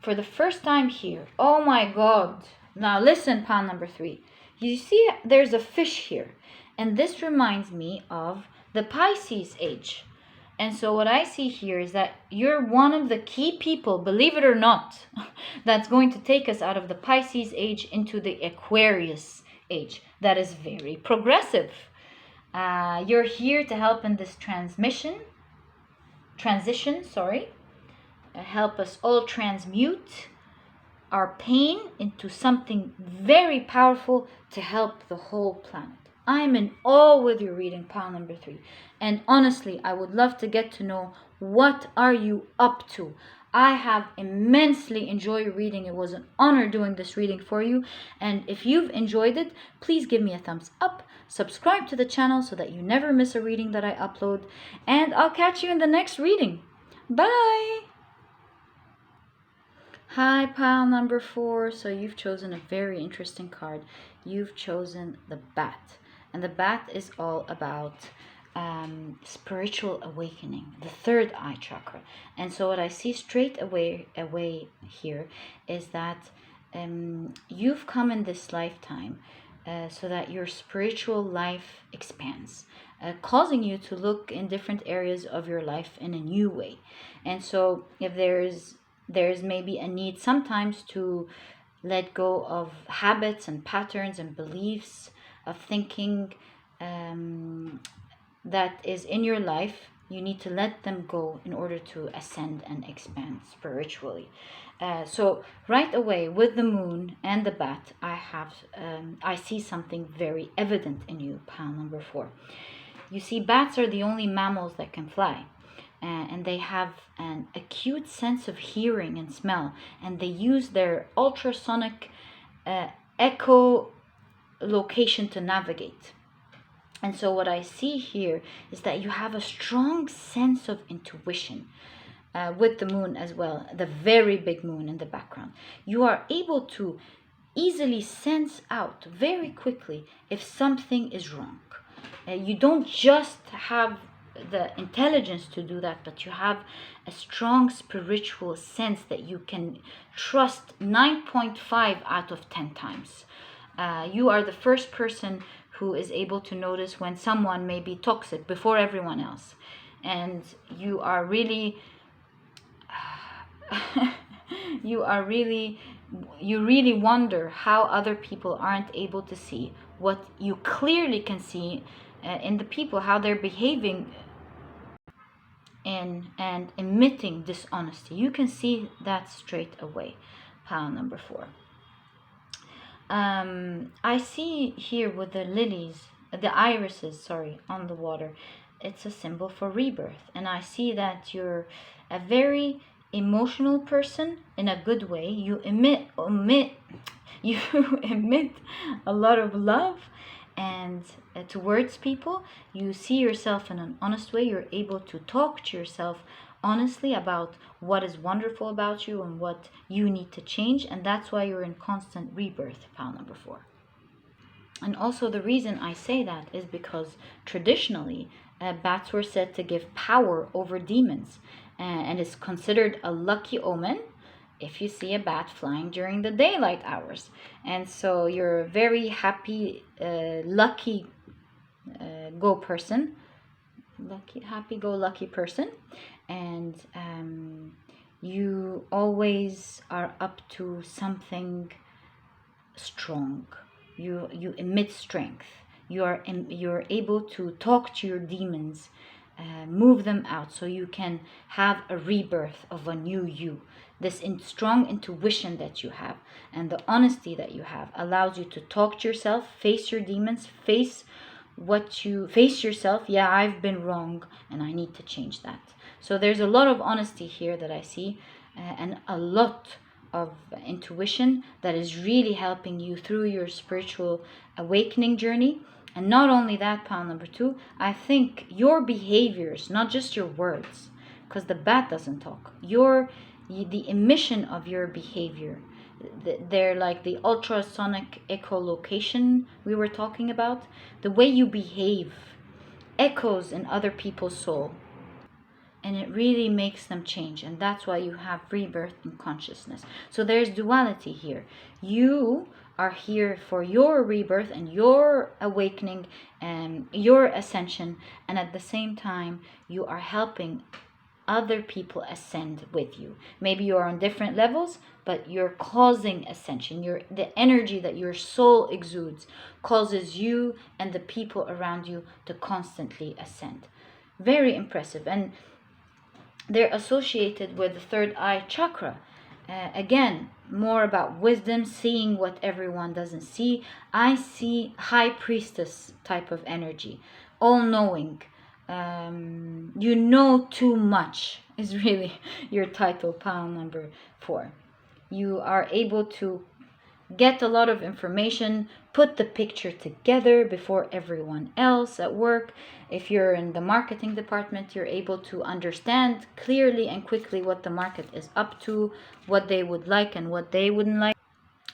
Speaker 1: For the first time here, oh my God. Now listen, pile number 3. You see there's a fish here. And this reminds me of the Pisces age. And so what I see here is that you're one of the key people, believe it or not, that's going to take us out of the Pisces age into the Aquarius age. That is very progressive. You're here to help in this transition, help us all transmute our pain into something very powerful to help the whole planet. I'm in awe with your reading, pile number 3. And honestly, I would love to get to know what are you up to. I have immensely enjoyed your reading. It was an honor doing this reading for you. And if you've enjoyed it, please give me a thumbs up. Subscribe to the channel so that you never miss a reading that I upload. And I'll catch you in the next reading. Bye! Hi, pile number 4. So you've chosen a very interesting card. You've chosen the bat. And the bat is all about spiritual awakening, the third eye chakra. And so what I see straight away here is that you've come in this lifetime so that your spiritual life expands, causing you to look in different areas of your life in a new way. And so if there's maybe a need sometimes to let go of habits and patterns and beliefs of thinking that is in your life, you need to let them go in order to ascend and expand spiritually. So right away with the moon and the bat, I see something very evident in you, pile number 4. You see, bats are the only mammals that can fly. And they have an acute sense of hearing and smell, and they use their ultrasonic echolocation to navigate. And so what I see here is that you have a strong sense of intuition with the moon as well, the very big moon in the background. You are able to easily sense out very quickly if something is wrong. You don't just have the intelligence to do that, but you have a strong spiritual sense that you can trust 9.5 out of 10 times. You are the first person who is able to notice when someone may be toxic before everyone else. And you are really you really wonder how other people aren't able to see what you clearly can see in the people, how they're behaving in and emitting dishonesty. You can see that straight away, pile number 4. I see here with the lilies, the irises, on the water. it's a symbol for rebirth. And I see that you're a very emotional person in a good way. You emit you emit a lot of love and towards people. You see yourself in an honest way. You're able to talk to yourself honestly about what is wonderful about you and what you need to change, and that's why you're in constant rebirth, pile number 4. And also the reason I say that is because traditionally bats were said to give power over demons, and is considered a lucky omen if you see a bat flying during the daylight hours. And so you're a very happy, lucky go person, happy-go-lucky person, and you always are up to something strong. You emit strength. You're able to talk to your demons, move them out, so you can have a rebirth of a new you. This strong intuition that you have and the honesty that you have allows you to talk to yourself, face your demons, face yourself. Yeah, I've been wrong and I need to change that. So there's a lot of honesty here that I see, and a lot of intuition that is really helping you through your spiritual awakening journey. And not only that, pile number 2, I think your behaviors, not just your words, because the bat doesn't talk, the emission of your behavior, they're like the ultrasonic echolocation we were talking about. The way you behave echoes in other people's soul, and it really makes them change, and that's why you have rebirth in consciousness. So there's duality here. You are here for your rebirth and your awakening and your ascension, and at the same time you are helping other people ascend with you. Maybe you're on different levels, but you're causing ascension. The energy that your soul exudes causes you and the people around you to constantly ascend. Very impressive. And they're associated with the third eye chakra. Again, more about wisdom, seeing what everyone doesn't see. I see high priestess type of energy, all-knowing. You know too much is really your title, pile number 4. You are able to get a lot of information, put the picture together before everyone else at work. If you're in the marketing department, you're able to understand clearly and quickly what the market is up to, what they would like and what they wouldn't like.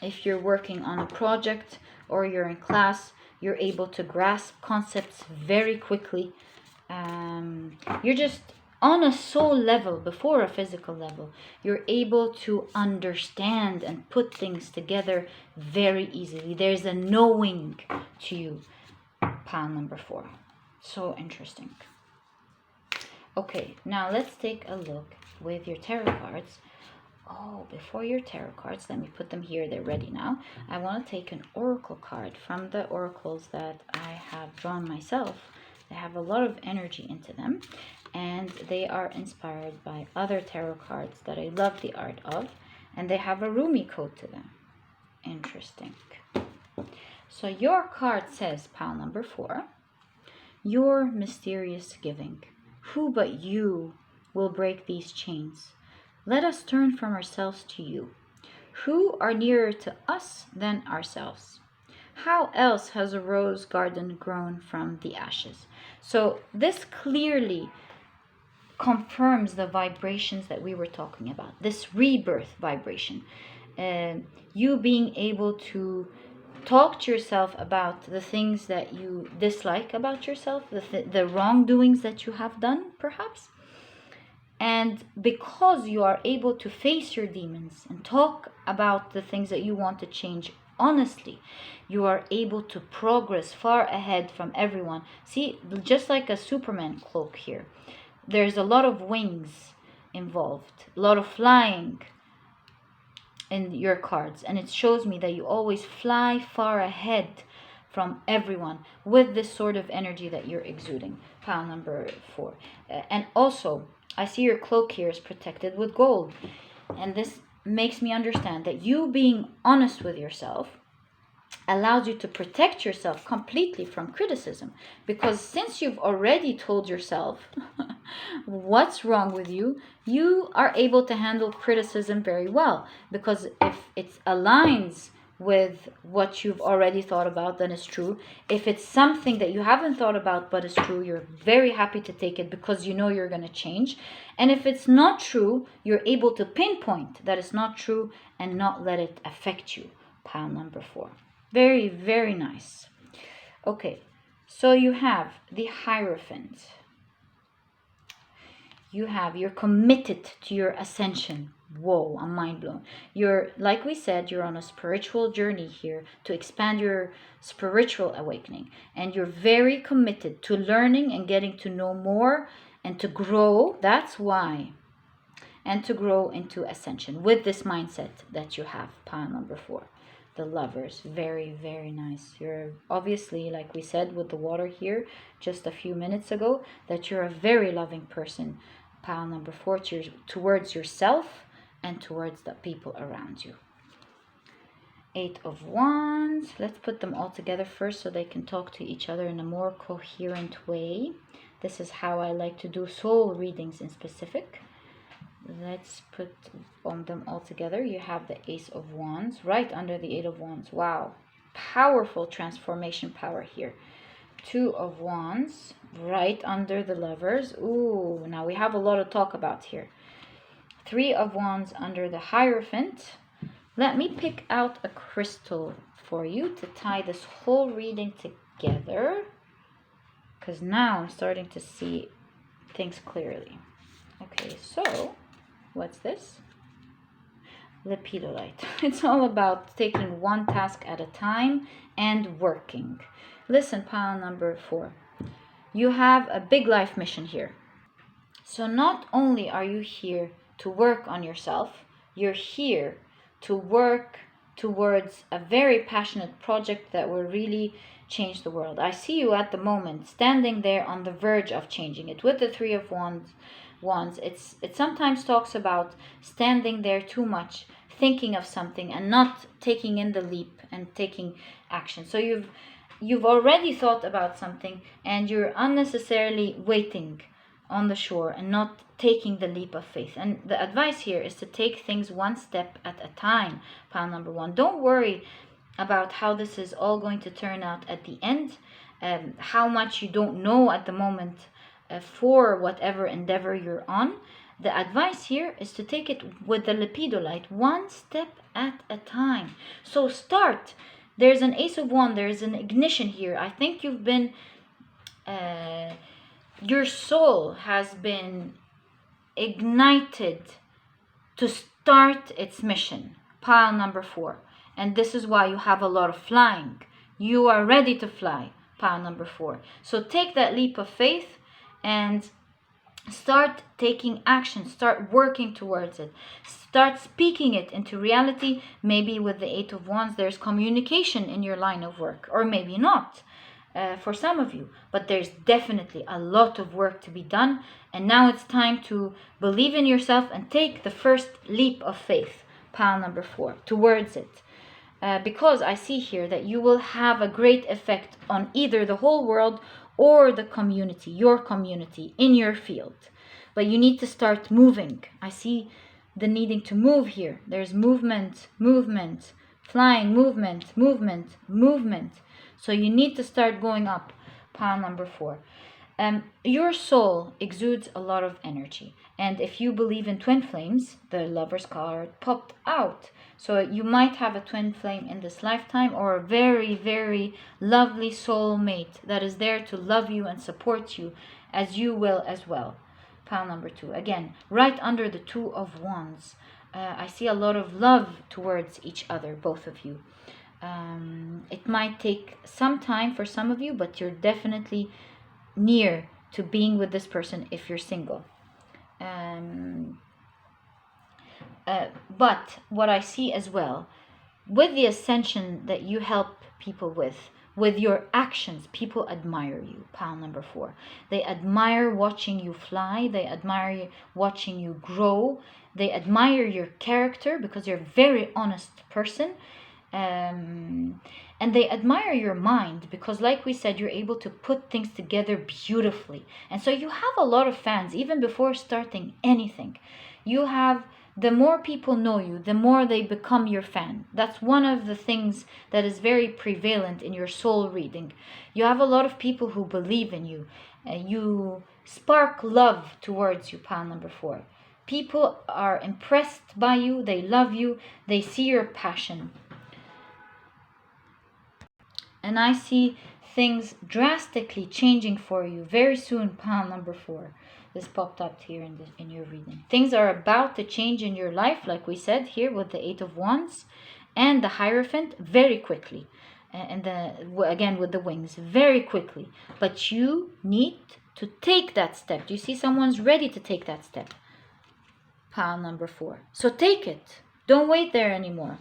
Speaker 1: If you're working on a project or you're in class, you're able to grasp concepts very quickly. You're just on a soul level before a physical level. You're able to understand and put things together very easily. There's a knowing to you, pile number 4. So interesting. Okay, now let's take a look with your tarot cards. Oh, before your tarot cards, let me put them here. They're ready now. I want to take an oracle card from the oracles that I have drawn myself. They have a lot of energy into them, and they are inspired by other tarot cards that I love the art of, and they have a Rumi code to them. Interesting. So your card says, pile number 4, your mysterious giving. Who but you will break these chains? Let us turn from ourselves to you. Who are nearer to us than ourselves? How else has a rose garden grown from the ashes? So this clearly confirms the vibrations that we were talking about, this rebirth vibration. You being able to talk to yourself about the things that you dislike about yourself, the wrongdoings that you have done, perhaps. And because you are able to face your demons and talk about the things that you want to change honestly, you are able to progress far ahead from everyone. See, just like a Superman cloak here, there's a lot of wings involved, a lot of flying in your cards, and it shows me that you always fly far ahead from everyone with this sort of energy that you're exuding, pile number 4. And also, I see your cloak here is protected with gold, and this makes me understand that you being honest with yourself allows you to protect yourself completely from criticism, because since you've already told yourself what's wrong with you, you are able to handle criticism very well, because if it aligns with what you've already thought about, then it's true. If it's something that you haven't thought about but is true, you're very happy to take it because you know you're going to change. And if it's not true, you're able to pinpoint that it's not true and not let it affect you. Pile number 4. Very, very nice. Okay, so you have the Hierophant. You're committed to your ascension. Whoa, I'm mind blown. Like we said, you're on a spiritual journey here to expand your spiritual awakening. And you're very committed to learning and getting to know more and to grow. That's why. And to grow into ascension with this mindset that you have. Pile number 4. The Lovers. Very, very nice. You're obviously, like we said with the water here just a few minutes ago, that you're a very loving person. Pile number 4, towards yourself and towards the people around you. 8 of Wands. Let's put them all together first so they can talk to each other in a more coherent way. This is how I like to do soul readings in specific. Let's put on them all together. You have the Ace of Wands right under the 8 of Wands. Wow. Powerful transformation power here. 2 of Wands right under the Lovers. Ooh, now we have a lot to talk about here. 3 of Wands under the Hierophant. Let me pick out a crystal for you to tie this whole reading together, because now I'm starting to see things clearly. Okay, so what's this? Lepidolite. It's all about taking one task at a time and working. Listen, pile number 4. You have a big life mission here. So not only are you here to work on yourself, you're here to work towards a very passionate project that will really change the world. I see you at the moment standing there on the verge of changing it with the 3 of Wands. It sometimes talks about standing there too much, thinking of something and not taking in the leap and taking action. So you've already thought about something and you're unnecessarily waiting on the shore and not taking the leap of faith. And the advice here is to take things one step at a time. Pile number 1. Don't worry about how this is all going to turn out at the end, how much you don't know at the moment for whatever endeavor you're on. The advice here is to take it with the lepidolite one step at a time. So start. There's an Ace of Wands. There's an ignition here. I think you've been, your soul has been ignited to start its mission. Pile number 4. And this is why you have a lot of flying. You are ready to fly. Pile number 4. So take that leap of faith and start taking action. Start working towards it. Start speaking it into reality. Maybe with the 8 of Wands, there's communication in your line of work, or maybe not for some of you. But there's definitely a lot of work to be done. And now it's time to believe in yourself and take the first leap of faith. Pile number 4, towards it. Because I see here that you will have a great effect on either the whole world or the community, your community in your field. But you need to start moving. I see the needing to move here. There's movement, movement, flying, movement, movement, movement. So you need to start going up. Pile number 4. Your soul exudes a lot of energy. And if you believe in twin flames, the Lover's card popped out. So you might have a twin flame in this lifetime, or a very, very lovely soulmate that is there to love you and support you as you will as well. Pile number 2. Again, right under the 2 of Wands. I see a lot of love towards each other, both of you. It might take some time for some of you, but you're definitely near to being with this person if you're single. But what I see as well, with the ascension that you help people with your actions, people admire you. Pile number 4. They admire watching you fly. They admire watching you grow. They admire your character because you're a very honest person. And they admire your mind because, like we said, you're able to put things together beautifully. And so you have a lot of fans even before starting anything. You have, the more people know you, the more they become your fan. That's one of the things that is very prevalent in your soul reading. You have a lot of people who believe in you. You spark love towards you, pile number 4. People are impressed by you, they love you, they see your passion. And I see things drastically changing for you very soon, pile number 4. This popped up here in your reading. Things are about to change in your life, like we said here with the 8 of Wands and the Hierophant, very quickly. And again with the wings, very quickly. But you need to take that step. Do you see someone's ready to take that step? Pile number 4. So take it. Don't wait there anymore.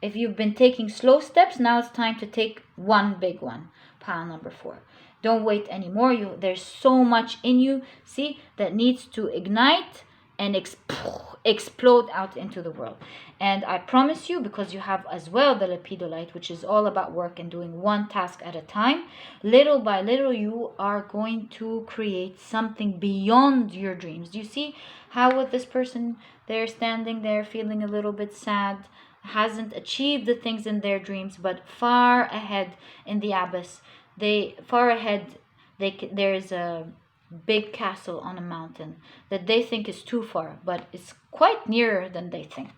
Speaker 1: If you've been taking slow steps, now it's time to take one big one. Pile number 4. Don't wait anymore. There's so much in you, see, that needs to ignite and explode out into the world. And I promise you, because you have as well the Lepidolite, which is all about work and doing one task at a time, little by little you are going to create something beyond your dreams. Do you see how with this person, they're standing there feeling a little bit sad, hasn't achieved the things in their dreams, but far ahead in the abyss, there's a big castle on a mountain that they think is too far, but it's quite nearer than they think.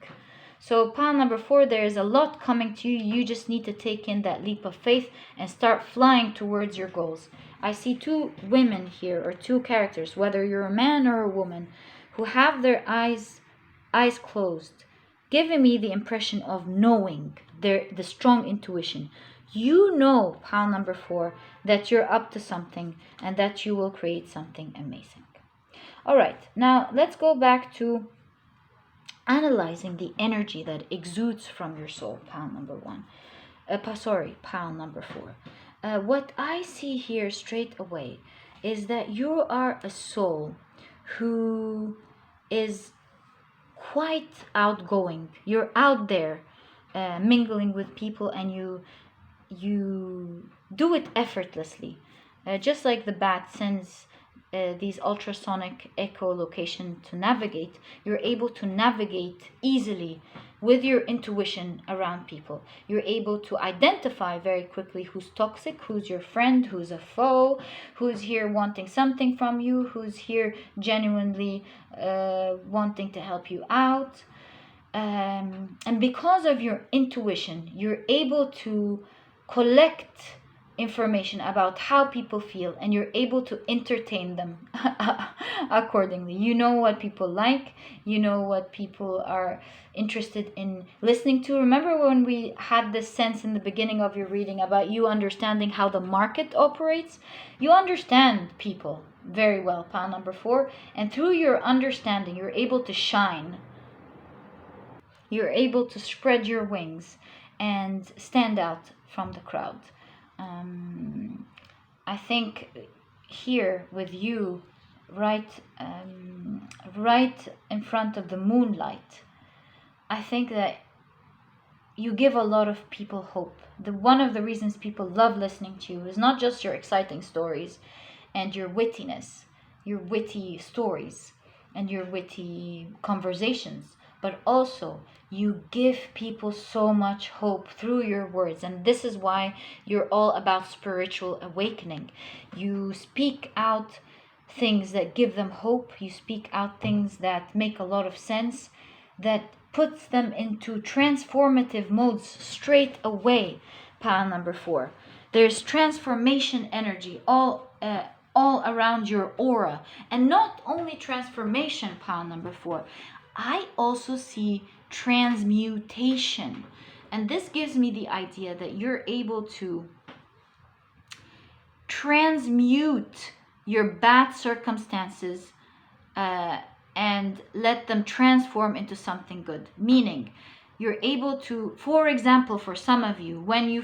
Speaker 1: So pile number 4, there is a lot coming to you. You just need to take in that leap of faith and start flying towards your goals. I see 2 women here, or 2 characters, whether you're a man or a woman, who have their eyes closed, giving me the impression of knowing, the strong intuition. You know, pile number 4, that you're up to something and that you will create something amazing. All right, now let's go back to analyzing the energy that exudes from your soul, pile number 1. Pile number 4. What I see here straight away is that you are a soul who is quite outgoing. You're out there mingling with people, and you do it effortlessly. Just like the bat sends these ultrasonic echolocation to navigate, you're able to navigate easily with your intuition around people. You're able to identify very quickly who's toxic, who's your friend, who's a foe, who's here wanting something from you, who's here genuinely wanting to help you out. And because of your intuition, you're able to collect information about how people feel, and you're able to entertain them accordingly. You know what people like, you know what people are interested in listening to. Remember when we had this sense in the beginning of your reading about you understanding how the market operates? You understand people very well, pile number 4, and through your understanding you're able to shine. You're able to spread your wings and stand out from the crowd. I think here with you, right in front of the moonlight, I think that you give a lot of people hope. One of the reasons people love listening to you is not just your exciting stories and your wittiness, your witty stories and your witty conversations, but also you give people so much hope through your words. And this is why you're all about spiritual awakening. You speak out things that give them hope. You speak out things that make a lot of sense, that puts them into transformative modes straight away. Pile number 4. There's transformation energy all around your aura. And not only transformation, pile number 4, I also see transmutation. And this gives me the idea that you're able to transmute your bad circumstances and let them transform into something good. Meaning, you're able to, for example, for some of you, when you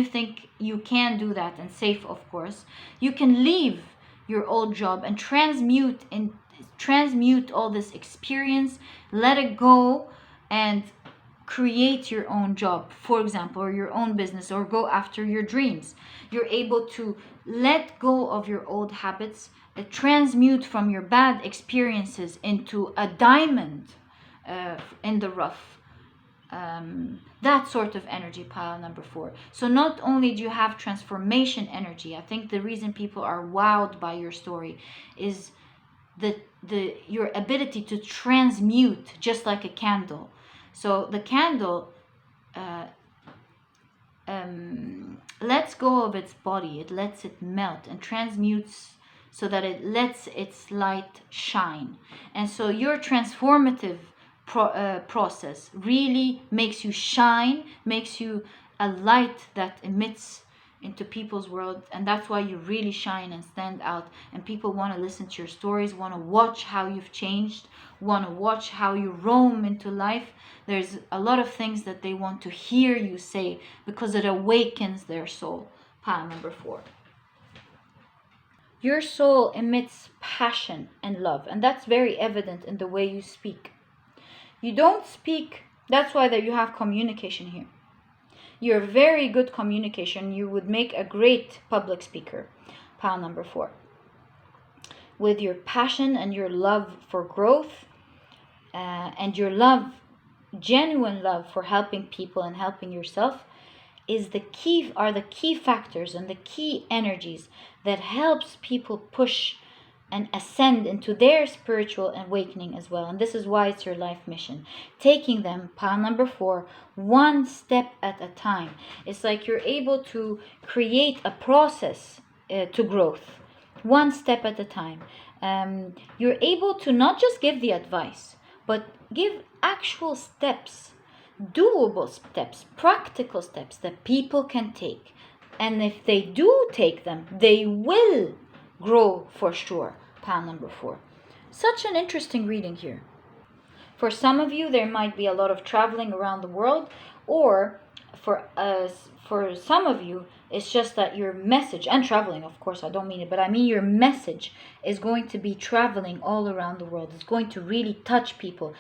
Speaker 1: think you can do that, and safe of course, you can leave your old job and transmute all this experience, let it go, and create your own job, for example, or your own business, or go after your dreams. You're able to let go of your old habits, transmute from your bad experiences into a diamond in the rough. That sort of energy, pile number 4. So not only do you have transformation energy, I think the reason people are wowed by your story is your ability to transmute, just like a candle. So the candle lets go of its body, it lets it melt and transmutes so that it lets its light shine. And so your transformative process really makes you shine, makes you a light that emits into people's world, and that's why you really shine and stand out, and people want to listen to your stories, want to watch how you've changed, want to watch how you roam into life. There's a lot of things that they want to hear you say because it awakens their soul. Pile number 4. Your soul emits passion and love, and that's very evident in the way you speak. You don't speak, that's why that you have communication here. You're very good communication. You would make a great public speaker. Pile number 4. With your passion and your love for growth, and your love, genuine love for helping people and helping yourself, are the key factors and the key energies that helps people push and ascend into their spiritual awakening as well. And this is why it's your life mission. Taking them, pile number 4, one step at a time. It's like you're able to create a process to growth, one step at a time. You're able to not just give the advice, but give actual steps, doable steps, practical steps that people can take. And if they do take them, they will grow for sure. Pile number 4. Such an interesting reading here. For some of you, there might be a lot of traveling around the world, or for some of you, it's just that your message, and traveling, of course, I don't mean it, but I mean your message is going to be traveling all around the world. It's going to really touch people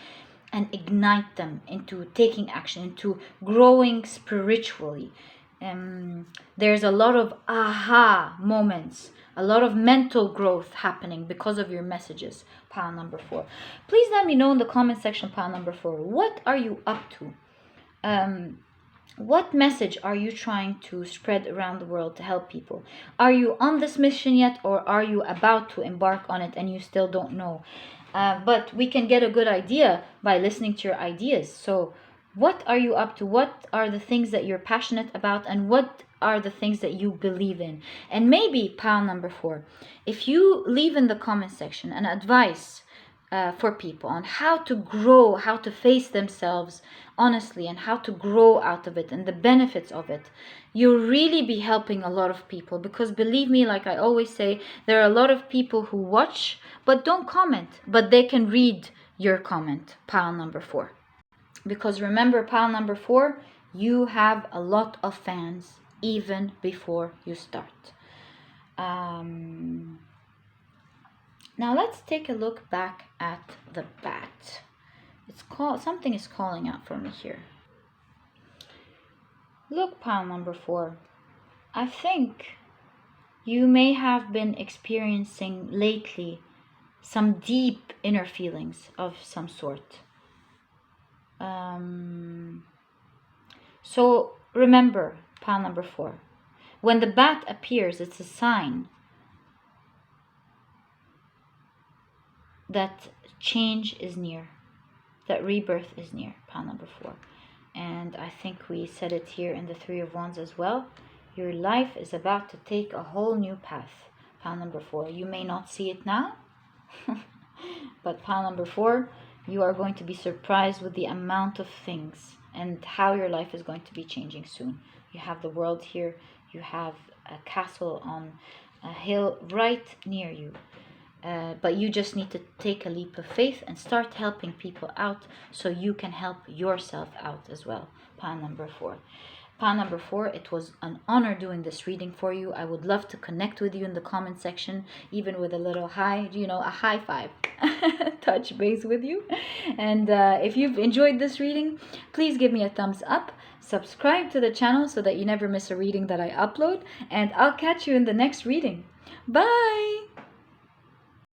Speaker 1: and ignite them into taking action, into growing spiritually. There's a lot of aha moments, a lot of mental growth happening because of your messages. Pile number 4. Please let me know in the comment section, pile number 4, what are you up to? What message are you trying to spread around the world to help people? Are you on this mission yet, or are you about to embark on it and you still don't know? But we can get a good idea by listening to your ideas. So what are you up to? What are the things that you're passionate about, and what are the things that you believe in? And maybe, pile number 4, if you leave in the comment section an advice for people on how to grow, how to face themselves honestly, and how to grow out of it and the benefits of it, you'll really be helping a lot of people. Because believe me, like I always say, there are a lot of people who watch but don't comment, but they can read your comment. Pile number 4. Because remember, pile number 4, you have a lot of fans even before you start. Now let's take a look back at the bat. Something is calling out for me here. Look, pile number 4. I think you may have been experiencing lately some deep inner feelings of some sort. So remember, pile number 4, when the bat appears, it's a sign that change is near, that rebirth is near. Pile number 4. And I think we said it here in the 3 of Wands as well. Your life is about to take a whole new path. Pile number 4. You may not see it now, but pile number 4, you are going to be surprised with the amount of things and how your life is going to be changing soon. You have the world here. You have a castle on a hill right near you. But you just need to take a leap of faith and start helping people out so you can help yourself out as well. Pile number 4. Pile number 4, it was an honor doing this reading for you. I would love to connect with you in the comment section, even with a little high, a high five, touch base with you. And if you've enjoyed this reading, please give me a thumbs up. Subscribe to the channel so that you never miss a reading that I upload. And I'll catch you in the next reading. Bye!